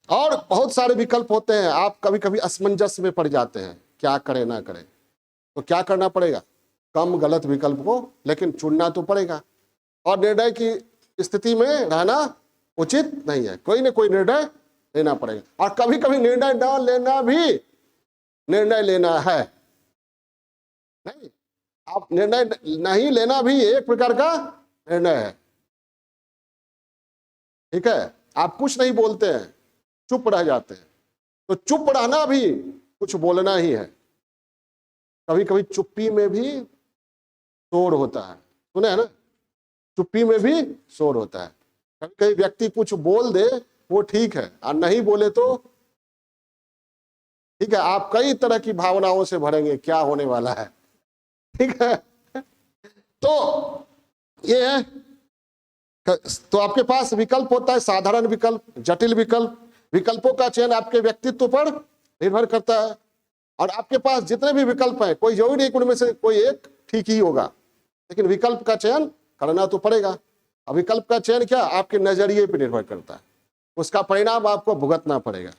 और बहुत सारे विकल्प होते हैं, आप कभी कभी असमंजस में पड़ जाते हैं, क्या करें ना करें। तो क्या करना पड़ेगा? कम गलत विकल्प को लेकिन चुनना तो पड़ेगा, और निर्णय की स्थिति में रहना उचित नहीं है। कोई ना कोई निर्णय लेना पड़ेगा, और कभी कभी निर्णय न लेना भी निर्णय लेना है। नहीं, आप निर्णय नहीं लेना भी एक प्रकार का निर्णय है। ठीक है। आप कुछ नहीं बोलते हैं, चुप रह जाते हैं, तो चुप रहना भी कुछ बोलना ही है। कभी कभी चुप्पी में भी शोर होता है, सुने है ना? चुप्पी में भी शोर होता है। कभी कभी व्यक्ति कुछ बोल दे वो ठीक है, और नहीं बोले तो ठीक है। आप कई तरह की भावनाओं से भरेंगे, क्या होने वाला है। ठीक है। तो ये है, तो आपके पास विकल्प होता है, साधारण विकल्प, जटिल विकल्प। विकल्पों का चयन आपके व्यक्तित्व पर निर्भर करता है, और आपके पास जितने भी विकल्प हैं कोई जरूरी नहीं उनमें से कोई एक ठीक ही होगा, लेकिन विकल्प का चयन करना तो पड़ेगा। और विकल्प का चयन क्या? आपके नजरिए पर निर्भर करता है, उसका परिणाम आपको भुगतना पड़ेगा।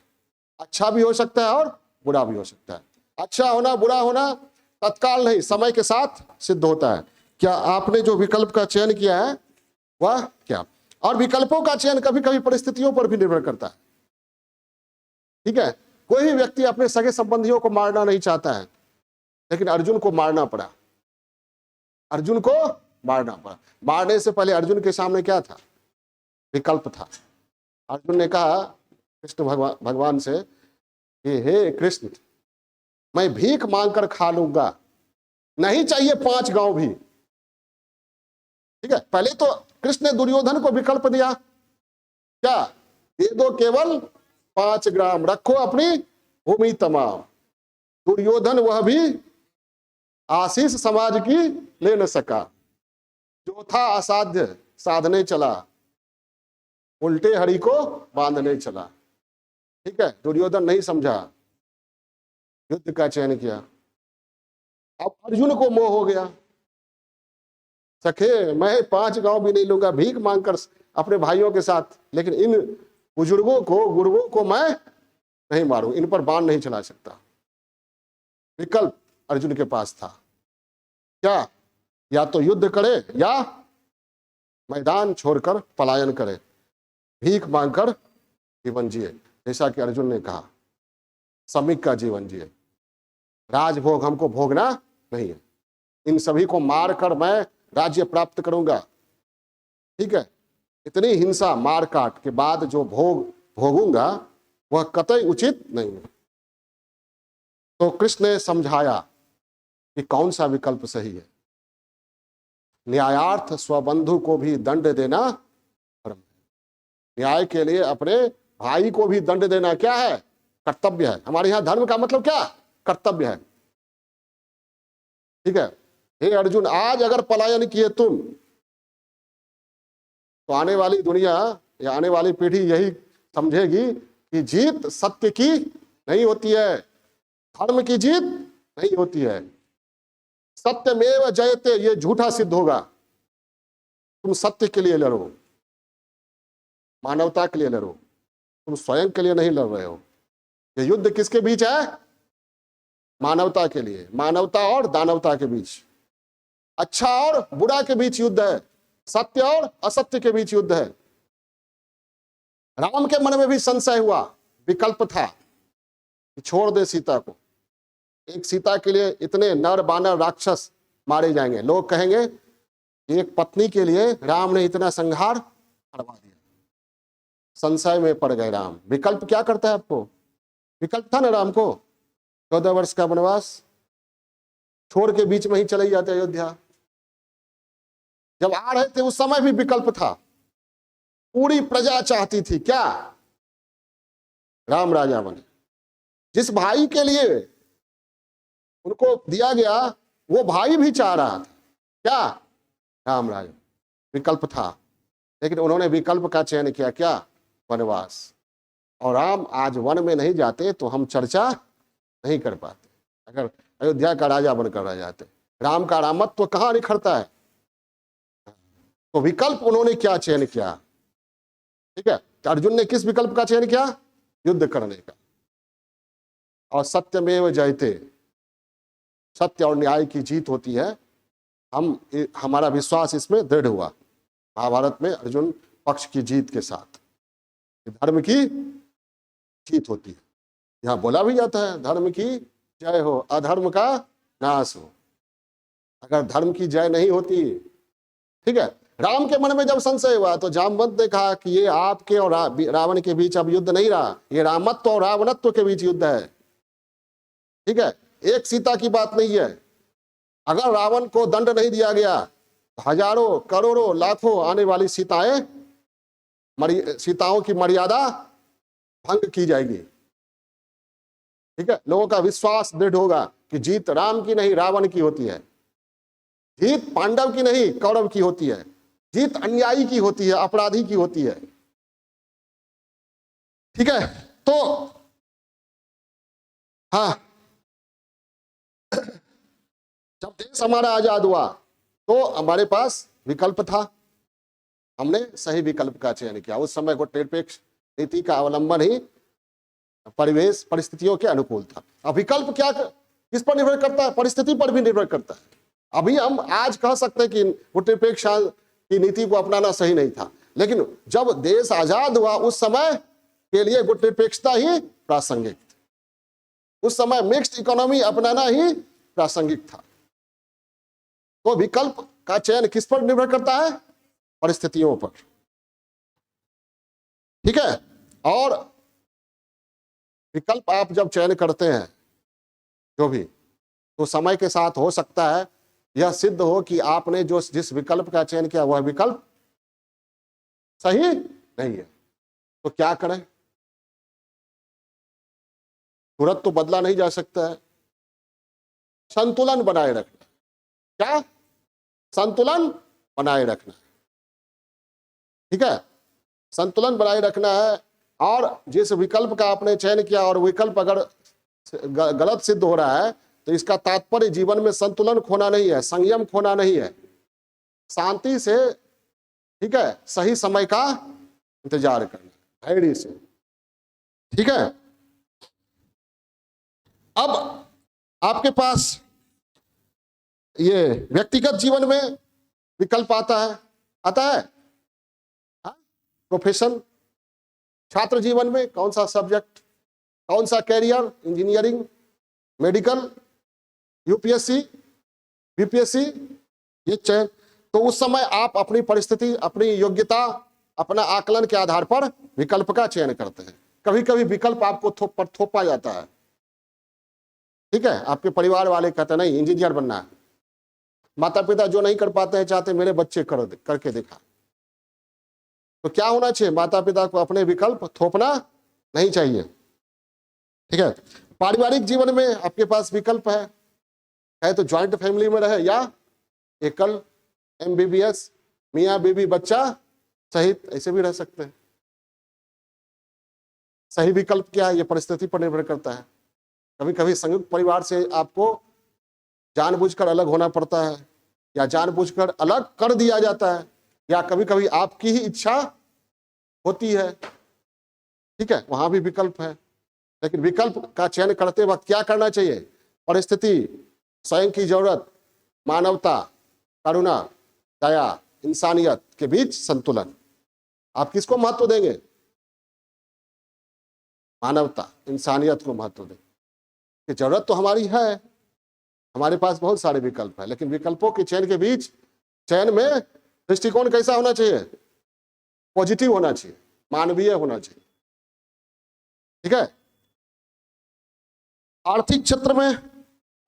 अच्छा भी हो सकता है और बुरा भी हो सकता है। अच्छा होना बुरा होना तत्काल नहीं, समय के साथ सिद्ध होता है। क्या आपने जो विकल्प का चयन किया है वह क्या? और विकल्पों का चयन कभी कभी परिस्थितियों पर भी निर्भर करता है। ठीक है। कोई भी व्यक्ति अपने सगे संबंधियों को मारना नहीं चाहता है, लेकिन अर्जुन को मारना पड़ा। अर्जुन को मारना पड़ा। मारने से पहले अर्जुन के सामने क्या था? विकल्प था। अर्जुन ने कहा कृष्ण भगवान से कि हे कृष्ण, मैं भीख मांगकर खा लूंगा, नहीं चाहिए 5 गांव भी। ठीक है। पहले तो कृष्ण ने दुर्योधन को विकल्प दिया, क्या? दे दो केवल 5 ग्राम, रखो अपनी भूमि तमाम। दुर्योधन वह भी आशीष समाज की ले न सका, जो था असाध्य साधने चला, उल्टे हरि को बांधने चला। ठीक है। दुर्योधन नहीं समझा, युद्ध का चयन किया। अब अर्जुन को मोह हो गया, सखे मैं 5 गांव भी नहीं लूंगा, भीख मांगकर अपने भाइयों के साथ, लेकिन इन बुजुर्गों को, गुरुओं को मैं नहीं मारूं, इन पर बाण नहीं चला सकता। विकल्प अर्जुन के पास था क्या? या तो युद्ध करे या मैदान छोड़कर पलायन करे, भीख मांगकर जीवन जिए। जैसा कि अर्जुन ने कहा, श्रमिक का जीवन जिए, राजभोग हमको भोगना नहीं है, इन सभी को मारकर मैं राज्य प्राप्त करूंगा। ठीक है, इतनी हिंसा मार काट के बाद जो भोगूंगा वह कतई उचित नहीं है। तो कृष्ण ने समझाया कि कौन सा विकल्प सही है। न्यायार्थ स्वबंधु को भी दंड देना धर्म है। न्याय के लिए अपने भाई को भी दंड देना क्या है? कर्तव्य है। हमारे यहां धर्म का मतलब क्या? कर्तव्य है। ठीक है, हे अर्जुन, आज अगर पलायन किए तुम, तो आने वाली दुनिया या आने वाली पीढ़ी यही समझेगी कि जीत सत्य की नहीं होती है, धर्म की जीत नहीं होती है। सत्यमेव जयते, ये झूठा सिद्ध होगा। तुम सत्य के लिए लड़ो, मानवता के लिए लड़ो, तुम स्वयं के लिए नहीं लड़ रहे हो। ये युद्ध किसके बीच है? मानवता के लिए, मानवता और दानवता के बीच, अच्छा और बुरा के बीच युद्ध है, सत्य और असत्य के बीच युद्ध है। राम के मन में भी संशय हुआ, विकल्प था कि छोड़ दे सीता को। एक सीता के लिए इतने नर बानर राक्षस मारे जाएंगे, लोग कहेंगे एक पत्नी के लिए राम ने इतना संहार करवा दिया। संशय में पड़ गए राम। विकल्प क्या करता है आपको? विकल्प था ना राम को, 14 वर्ष का वनवास छोड़ के बीच में ही चले जाते अयोध्या। जब आ रहे थे उस समय भी विकल्प था। पूरी प्रजा चाहती थी क्या? राम राजा बने। जिस भाई के लिए उनको दिया गया वो भाई भी चाह रहा था क्या? राम राजा। विकल्प था, लेकिन उन्होंने विकल्प का चयन किया क्या? वनवास। और राम आज वन में नहीं जाते तो हम चर्चा नहीं कर पाते। अगर अयोध्या का राजा बनकर रह जाते, राम का रामत्व तो कहां निखरता है? तो विकल्प उन्होंने क्या चयन किया? ठीक है, तो अर्जुन ने किस विकल्प का चयन किया? युद्ध करने का। और सत्यमेव जयते, सत्य और न्याय की जीत होती है। हमारा विश्वास इसमें दृढ़ हुआ महाभारत में अर्जुन पक्ष की जीत के साथ। धर्म की जीत होती है। यहां बोला भी जाता है धर्म की जय हो, अधर्म का नाश हो। अगर धर्म की जय नहीं होती, ठीक है, राम के मन में जब संशय हुआ तो जामवंत ने कहा कि ये आपके और रावण के बीच अब युद्ध नहीं रहा, ये रामत्व और रावणत्व के बीच युद्ध है। ठीक है, एक सीता की बात नहीं है। अगर रावण को दंड नहीं दिया गया तो हजारों करोड़ों लाखों आने वाली सीताओं की मर्यादा भंग की जाएगी। ठीक है, लोगों का विश्वास दृढ़ होगा कि जीत राम की नहीं रावण की होती है, जीत पांडव की नहीं कौरव की होती है, जीत अन्यायी की होती है, अपराधी की होती है। ठीक है, तो हाँ, जब देश हमारा आजाद हुआ तो हमारे पास विकल्प था, हमने सही विकल्प का चयन किया। उस समय गुटनिरपेक्ष नीति का अवलंबन ही परिवेश परिस्थितियों के अनुकूल था। अब विकल्प क्या किस पर निर्भर करता है? परिस्थिति पर भी निर्भर करता है। अभी हम आज कह सकते हैं कि गुटनिरपेक्ष की नीति को अपनाना सही नहीं था, लेकिन जब देश आजाद हुआ उस समय के लिए गुटनिरपेक्षता ही प्रासंगिक थी। उस समय मिक्स्ड इकोनॉमी अपनाना ही प्रासंगिक था। तो विकल्प का चयन किस पर निर्भर करता है? परिस्थितियों पर। ठीक है, और विकल्प आप जब चयन करते हैं जो भी, तो समय के साथ हो सकता है यह सिद्ध हो कि आपने जिस विकल्प का चयन किया वह विकल्प सही नहीं है। तो क्या करें? तुरंत तो बदला नहीं जा सकता है, संतुलन बनाए रखना। क्या? संतुलन बनाए रखना। ठीक है, संतुलन बनाए रखना है। और जिस विकल्प का आपने चयन किया और विकल्प अगर गलत सिद्ध हो रहा है तो इसका तात्पर्य जीवन में संतुलन खोना नहीं है, संयम खोना नहीं है। शांति से ठीक है, सही समय का इंतजार करना, धैर्य से। ठीक है, अब आपके पास ये व्यक्तिगत जीवन में विकल्प आता है, प्रोफेशन, छात्र जीवन में कौन सा सब्जेक्ट, कौन सा career, engineering, medical, UPSC, BPSC, ये चयन। तो उस समय आप अपनी परिस्थिति, अपनी योग्यता, अपना आकलन के आधार पर विकल्प का चयन करते हैं। कभी कभी विकल्प आपको थोपा जाता है। ठीक है, आपके परिवार वाले कहते हैं नहीं इंजीनियर बनना है, माता पिता जो नहीं कर पाते हैं चाहते मेरे बच्चे करके दिखा। तो क्या होना चाहिए, माता पिता को अपने विकल्प थोपना नहीं चाहिए। ठीक है, पारिवारिक जीवन में आपके पास विकल्प है तो ज्वाइंट फैमिली में रहे या एकल, एमबीबीएस, मियाँ बीवी बच्चा सहित, ऐसे भी रह सकते हैं। सही विकल्प क्या है ये परिस्थिति पर निर्भर करता है। कभी कभी संयुक्त परिवार से आपको जानबूझकर अलग होना पड़ता है या जानबूझकर अलग कर दिया जाता है, या कभी कभी आपकी ही इच्छा होती है। ठीक है, वहां भी विकल्प है। लेकिन विकल्प का चयन करते वक्त क्या करना चाहिए, परिस्थिति, स्वयं की जरूरत, मानवता, करुणा, दया, इंसानियत के बीच संतुलन। आप किसको महत्व देंगे, मानवता, इंसानियत को महत्व दें। कि जरूरत तो हमारी है, हमारे पास बहुत सारे विकल्प है, लेकिन विकल्पों के चयन के बीच, चयन में दृष्टिकोण कैसा होना चाहिए, पॉजिटिव होना चाहिए, मानवीय होना चाहिए। ठीक है, आर्थिक क्षेत्र में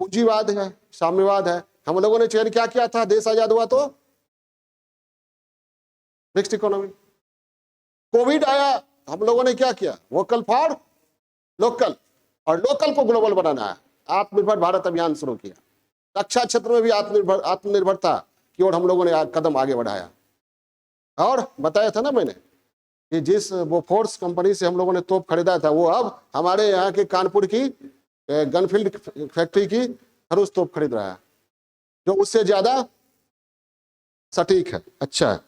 पूंजीवाद है, साम्यवाद है। हम लोगों ने चयन क्या किया था, देश आजाद हुआ तो मिक्स्ड इकोनॉमी। कोविड आया, हम लोगों ने क्या किया, वोकल फॉर लोकल, और लोकल को ग्लोबल बनाना है, आत्मनिर्भर भारत अभियान शुरू किया। रक्षा क्षेत्र में भी आत्मनिर्भरता की ओर हम लोगों ने कदम आगे बढ़ाया। और बताया था ना मैंने कि जिस वो फोर्स कंपनी से हम लोगों ने तोप खरीदा था, वो अब हमारे यहाँ के कानपुर की गनफील्ड फैक्ट्री की खरूज तोप खरीद रहा है, जो उससे ज्यादा सटीक है, अच्छा है।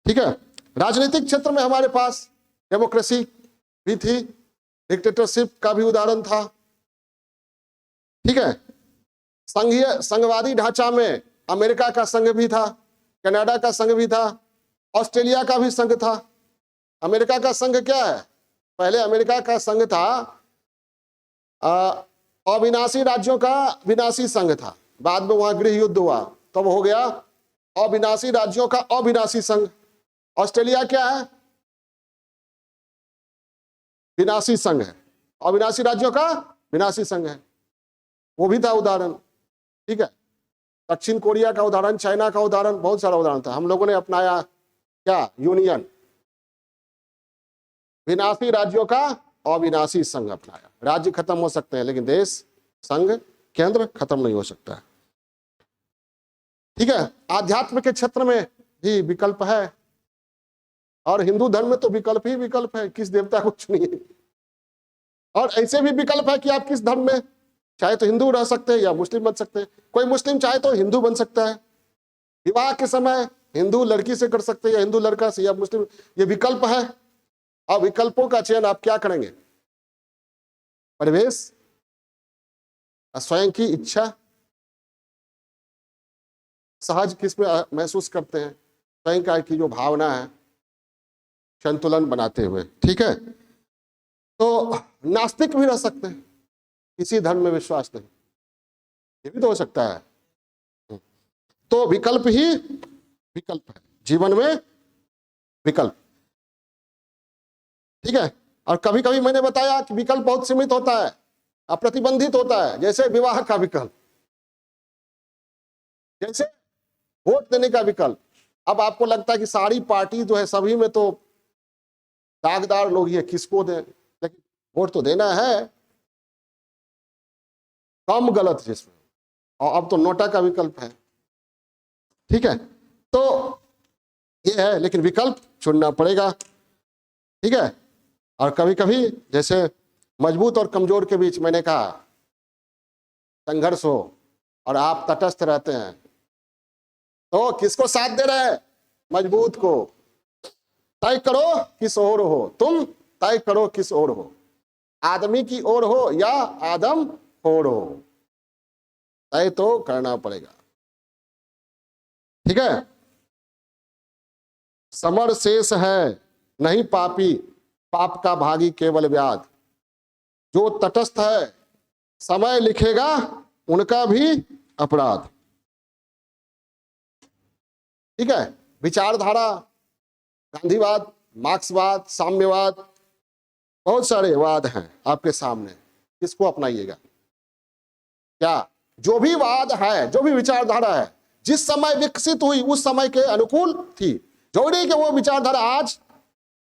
ठीक है, राजनीतिक क्षेत्र में हमारे पास डेमोक्रेसी भी थी, डिक्टेटरशिप का भी उदाहरण था। ठीक है, संघवादी ढांचा में अमेरिका का संघ भी था, कनाडा का संघ भी था, ऑस्ट्रेलिया का भी संघ था। अमेरिका का संघ क्या है, पहले अमेरिका का संघ था अविनाशी राज्यों का विनाशी संघ था, बाद में वहां गृह युद्ध हुआ तब हो गया अविनाशी राज्यों का अविनाशी संघ। ऑस्ट्रेलिया क्या है, विनाशी संघ है, अविनाशी राज्यों का विनाशी संघ है, वो भी था उदाहरण। ठीक है, दक्षिण कोरिया का उदाहरण, चाइना का उदाहरण, बहुत सारा उदाहरण था। हम लोगों ने अपनाया क्या, यूनियन, विनाशी राज्यों का अविनाशी संघ अपनाया। राज्य खत्म हो सकते हैं लेकिन देश, संघ, केंद्र खत्म नहीं हो सकता है। ठीक है, आध्यात्म के क्षेत्र में भी विकल्प है, और हिंदू धर्म में तो विकल्प ही विकल्प है, किस देवता को चुनिए। और ऐसे भी विकल्प है कि आप किस धर्म में, चाहे तो हिंदू रह सकते हैं या मुस्लिम बन सकते हैं। कोई मुस्लिम चाहे तो हिंदू बन सकता है, विवाह के समय हिंदू लड़की से कर सकते हैं या हिंदू लड़का से, या मुस्लिम, ये विकल्प है। अब विकल्पों का चयन आप क्या करेंगे, परिवेश, स्वयं की इच्छा, सहज किसमें महसूस करते हैं, स्वयं का की जो भावना है, संतुलन बनाते हुए। ठीक है, तो नास्तिक भी रह सकते हैं, किसी धर्म में विश्वास नहीं, ये भी तो हो सकता है। तो विकल्प ही विकल्प है जीवन में, विकल्प। ठीक है, और कभी कभी मैंने बताया कि विकल्प बहुत सीमित होता है, अप्रतिबंधित होता है, जैसे विवाह का विकल्प, जैसे वोट देने का विकल्प। अब आपको लगता है कि सारी पार्टी जो है सभी में तो दागदार लोग ही है, किसको दें, लेकिन वोट तो देना है, कम गलत जिसमें, और अब तो नोटा का विकल्प है। ठीक है, तो ये है, लेकिन विकल्प चुनना पड़ेगा। ठीक है, और कभी कभी जैसे मजबूत और कमजोर के बीच मैंने कहा संघर्ष हो और आप तटस्थ रहते हैं, तो किसको साथ दे रहे हैं, मजबूत को। तय करो किस ओर हो, तुम तय करो किस ओर हो, आदमी की ओर हो या आदम खोर हो, तय तो करना पड़ेगा। ठीक है। समर शेष है नहीं पापी, पाप का भागी केवल व्याध। जो तटस्थ है समय लिखेगा उनका भी अपराध। ठीक है। विचारधारा, गांधीवाद, मार्क्सवाद, साम्यवाद, बहुत सारे वाद हैं आपके सामने, किसको अपनाइएगा? क्या जो भी वाद है, जो भी विचारधारा है, जिस समय विकसित हुई उस समय के अनुकूल थी। जरूरी नहीं कि वो विचारधारा आज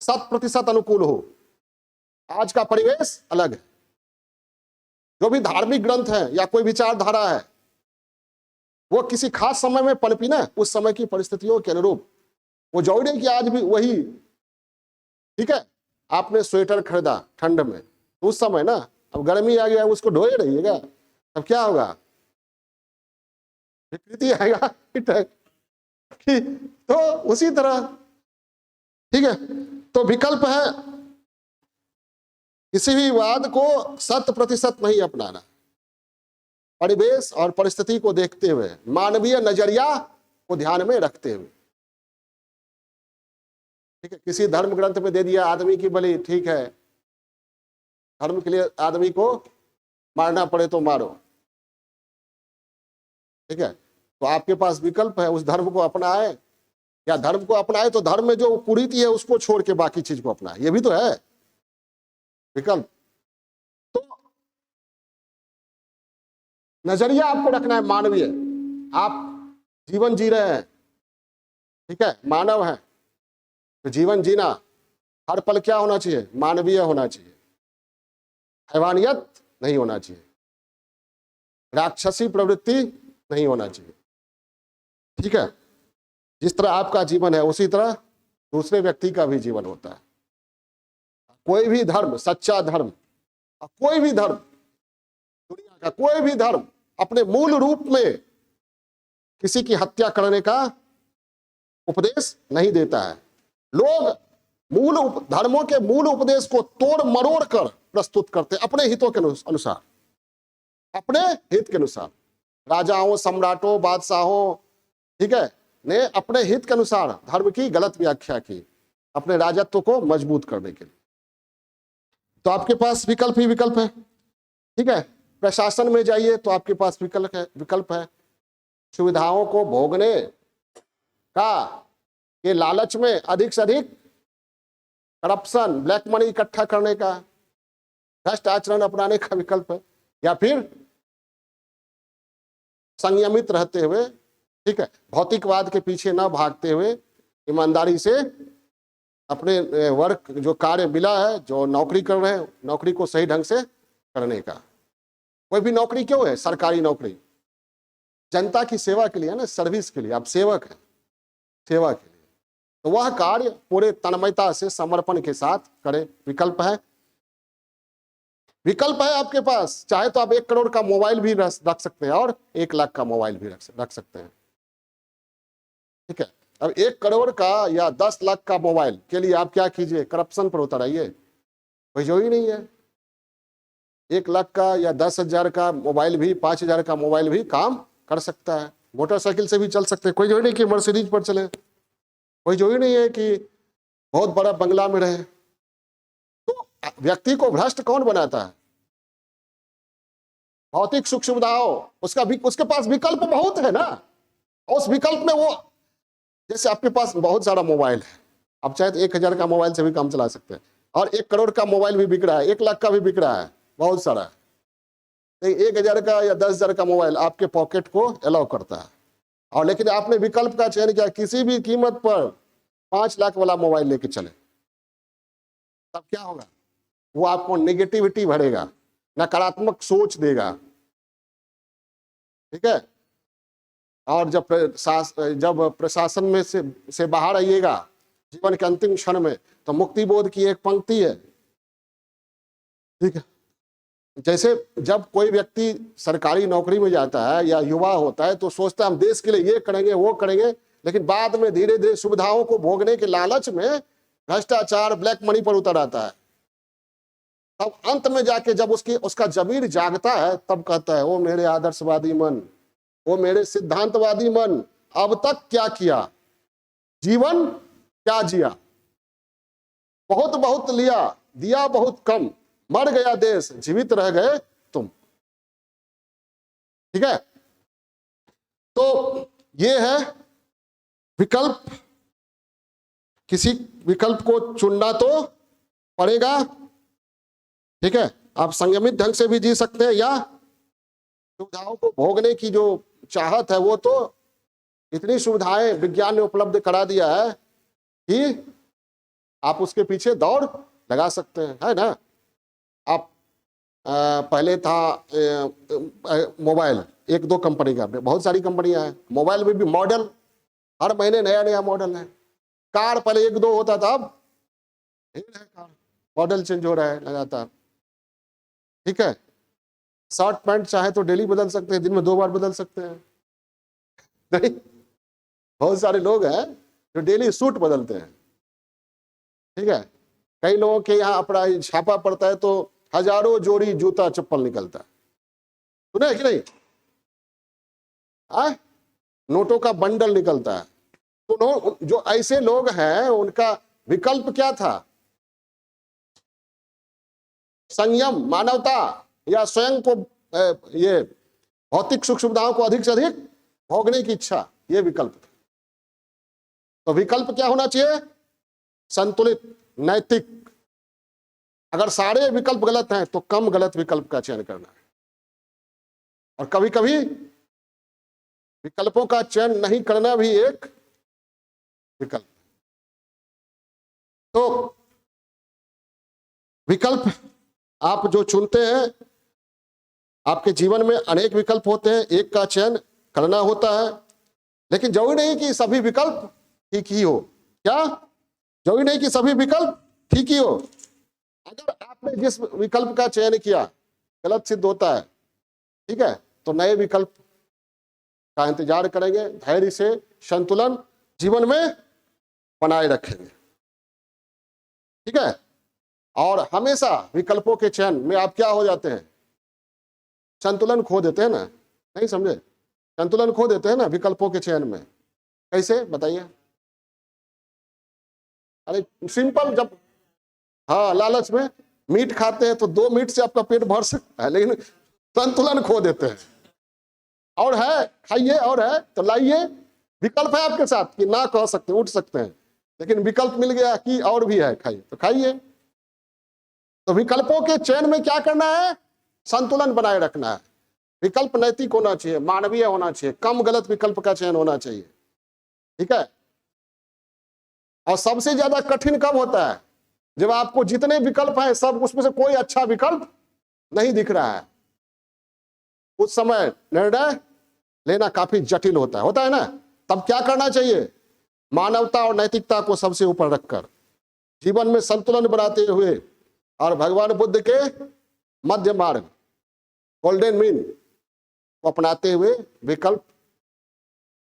100% अनुकूल हो, आज का परिवेश अलग है। जो भी धार्मिक ग्रंथ है या कोई विचारधारा है, वो किसी खास समय में पनपी ना, उस समय की परिस्थितियों के अनुरूप। वो जरूरी नहीं कि आज भी वही। ठीक है। आपने स्वेटर खरीदा ठंड में, तो उस समय ना, अब गर्मी आ गया, उसको ढोए रहिएगा, अब क्या होगा? विकृति आएगा कि तो उसी तरह। ठीक है। तो विकल्प है किसी भी वाद को 100% नहीं अपनाना, परिवेश और परिस्थिति को देखते हुए, मानवीय नजरिया को ध्यान में रखते हुए। ठीक है। किसी धर्म ग्रंथ में दे दिया आदमी की बलि, ठीक है, धर्म के लिए आदमी को मारना पड़े तो मारो। ठीक है। तो आपके पास विकल्प है, उस धर्म को अपनाए या धर्म को अपनाए तो धर्म में जो कुरीति है उसको छोड़ के बाकी चीज को अपनाए, ये भी तो है विकल्प। तो नजरिया आपको रखना है मानवीय। आप जीवन जी रहे हैं, ठीक है, मानव है, तो जीवन जीना हर पल क्या होना चाहिए? मानवीय होना चाहिए, हैवानियत नहीं होना चाहिए, राक्षसी प्रवृत्ति नहीं होना चाहिए। ठीक है। जिस तरह आपका जीवन है उसी तरह दूसरे व्यक्ति का भी जीवन होता है। कोई भी धर्म, सच्चा धर्म, कोई भी धर्म, दुनिया का कोई भी धर्म अपने मूल रूप में किसी की हत्या करने का उपदेश नहीं देता है। लोग धर्मों के मूल उपदेश को तोड़ मरोड़ कर प्रस्तुत करते अपने हितों के अनुसार, अपने हित के अनुसार। राजाओं, सम्राटों, बादशाहों, ठीक है, ने अपने हित के अनुसार धर्म की गलत व्याख्या की, अपने राजत्व को मजबूत करने के लिए। तो आपके पास विकल्प ही विकल्प है। ठीक है। प्रशासन में जाइए तो आपके पास विकल्प है। सुविधाओं को भोगने का के लालच में अधिक से अधिक करप्शन, ब्लैक मनी इकट्ठा करने का, भ्रष्ट आचरण अपनाने का विकल्प है, या फिर संयमित रहते हुए, ठीक है, भौतिकवाद के पीछे ना भागते हुए ईमानदारी से अपने वर्क जो कार्य मिला है, जो नौकरी कर रहे हैं, नौकरी को सही ढंग से करने का। कोई भी नौकरी क्यों है? सरकारी नौकरी जनता की सेवा के लिए है ना, सर्विस के लिए। आप सेवक हैं, सेवा के लिए, तो वह कार्य पूरे तन्मयता से, समर्पण के साथ करें। विकल्प है, विकल्प है आपके पास। चाहे तो आप 1 करोड़ का मोबाइल भी रख सकते हैं और 1 लाख का मोबाइल भी रख सकते हैं। ठीक है। अब 1 करोड़ का या 10 लाख का मोबाइल के लिए आप क्या कीजिए? करप्शन पर उतर आइए, कोई जो ही नहीं है। 1 लाख का या 10,000 का मोबाइल भी, 5,000 का मोबाइल भी काम कर सकता है। मोटरसाइकिल से भी चल सकते हैं, कोई जो ही नहीं कि मर्सिडीज पर चले, कोई जो ही नहीं है कि बहुत बड़ा बंगला में रहे। तो व्यक्ति को भ्रष्ट कौन बनाता है? भौतिक सुख सुविधाओं, उसके पास विकल्प बहुत है ना। उस विकल्प में वो, जैसे आपके पास बहुत सारा मोबाइल है, आप चाहे तो 1,000 का मोबाइल से भी काम चला सकते हैं, और 1 करोड़ का मोबाइल भी बिक रहा है, 1 लाख का भी बिक रहा है, बहुत सारा है। 1,000 का या 10,000 का मोबाइल आपके पॉकेट को अलाउ करता है, और लेकिन आपने विकल्प का चयन किया, किसी भी कीमत पर 5 लाख वाला मोबाइल लेके चले, तब क्या होगा? वो आपको नेगेटिविटी भरेगा, नकारात्मक सोच देगा। ठीक है। और जब प्रशासन में से बाहर आइएगा जीवन के अंतिम क्षण में, तो मुक्ति बोध की एक पंक्ति है। ठीक है। जैसे जब कोई व्यक्ति सरकारी नौकरी में जाता है या युवा होता है तो सोचता है हम देश के लिए ये करेंगे वो करेंगे, लेकिन बाद में धीरे धीरे सुविधाओं को भोगने के लालच में भ्रष्टाचार, ब्लैक मनी पर उतर आता है। तब अंत में जाके जब उसका जमीर जागता है, तब कहता है, ओ मेरे आदर्शवादी मन, ओ मेरे सिद्धांतवादी मन, अब तक क्या किया, जीवन क्या जिया, बहुत बहुत लिया, दिया बहुत कम, मर गया देश, जीवित रह गए तुम। ठीक है, तो ये है विकल्प। किसी विकल्प को चुनना तो पड़ेगा। ठीक है, आप संयमित ढंग से भी जी सकते हैं, या सुविधाओं को भोगने की जो चाहत है, वो तो इतनी सुविधाएं विज्ञान ने उपलब्ध करा दिया है कि आप उसके पीछे दौड़ लगा सकते हैं, है ना। आप पहले था मोबाइल, एक दो कंपनी का, बहुत सारी कंपनियां हैं, मोबाइल में भी मॉडल, हर महीने नया नया मॉडल है। कार पहले एक दो होता था, अब कार मॉडल चेंज हो रहा है लगातार। ठीक है, शर्ट पैंट चाहे तो डेली बदल सकते हैं, दिन में 2 बार बदल सकते हैं। नहीं, बहुत सारे लोग हैं जो डेली सूट बदलते हैं। ठीक है, कई लोगों के यहाँ अपना छापा पड़ता है तो हजारों जोड़ी जूता चप्पल निकलता है, सुने है कि नहीं? नोटों का बंडल निकलता है। तो जो ऐसे लोग हैं, उनका विकल्प क्या था? संयम, मानवता, या स्वयं को ये भौतिक सुख सुविधाओं को अधिक से अधिक भोगने की इच्छा, ये विकल्प था। तो विकल्प क्या होना चाहिए? संतुलित, नैतिक। अगर सारे विकल्प गलत हैं तो कम गलत विकल्प का चयन करना है। और कभी कभी विकल्पों का चयन नहीं करना भी एक विकल्प। तो विकल्प आप जो चुनते हैं, आपके जीवन में अनेक विकल्प होते हैं, एक का चयन करना होता है। लेकिन जरूरी नहीं कि सभी विकल्प ठीक ही हो। क्या जरूरी नहीं कि सभी विकल्प ठीक ही हो? अगर आपने जिस विकल्प का चयन किया गलत सिद्ध होता है, ठीक है, तो नए विकल्प का इंतजार करेंगे, धैर्य से संतुलन जीवन में बनाए रखेंगे। ठीक है, और हमेशा विकल्पों के चयन में आप क्या हो जाते हैं? संतुलन खो देते हैं ना। नहीं समझे? संतुलन खो देते हैं ना विकल्पों के चयन में। कैसे बताइए? अरे सिंपल, जब लालच में मीट खाते हैं तो 2 मीट से आपका पेट भर सकता है, लेकिन संतुलन खो देते हैं। और है खाइए, और है तो लाइए, विकल्प है आपके साथ कि ना कह सकते, उठ सकते हैं, लेकिन विकल्प मिल गया कि और भी है, खाइए तो खाइए। तो विकल्पों के चयन में क्या करना है? संतुलन बनाए रखना है। विकल्प नैतिक होना चाहिए, मानवीय होना चाहिए, कम गलत विकल्प का चयन होना चाहिए। ठीक है, और सबसे ज्यादा कठिन कब होता है? जब आपको जितने विकल्प हैं सब, उसमें से कोई अच्छा विकल्प नहीं दिख रहा है। उस समय निर्णय लेना काफी जटिल होता है ना। तब क्या करना चाहिए? मानवता और नैतिकता को सबसे ऊपर रखकर जीवन में संतुलन बनाते हुए और भगवान बुद्ध के मध्य मार्ग, गोल्डन मीन को अपनाते हुए विकल्प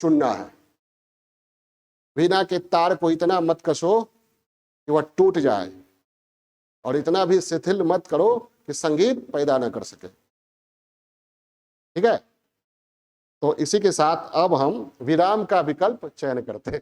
चुनना है। वीणा के तार को इतना मत कसो कि वह टूट जाए, और इतना भी शिथिल मत करो कि संगीत पैदा न कर सके। ठीक है, तो इसी के साथ अब हम विराम का विकल्प चयन करते हैं।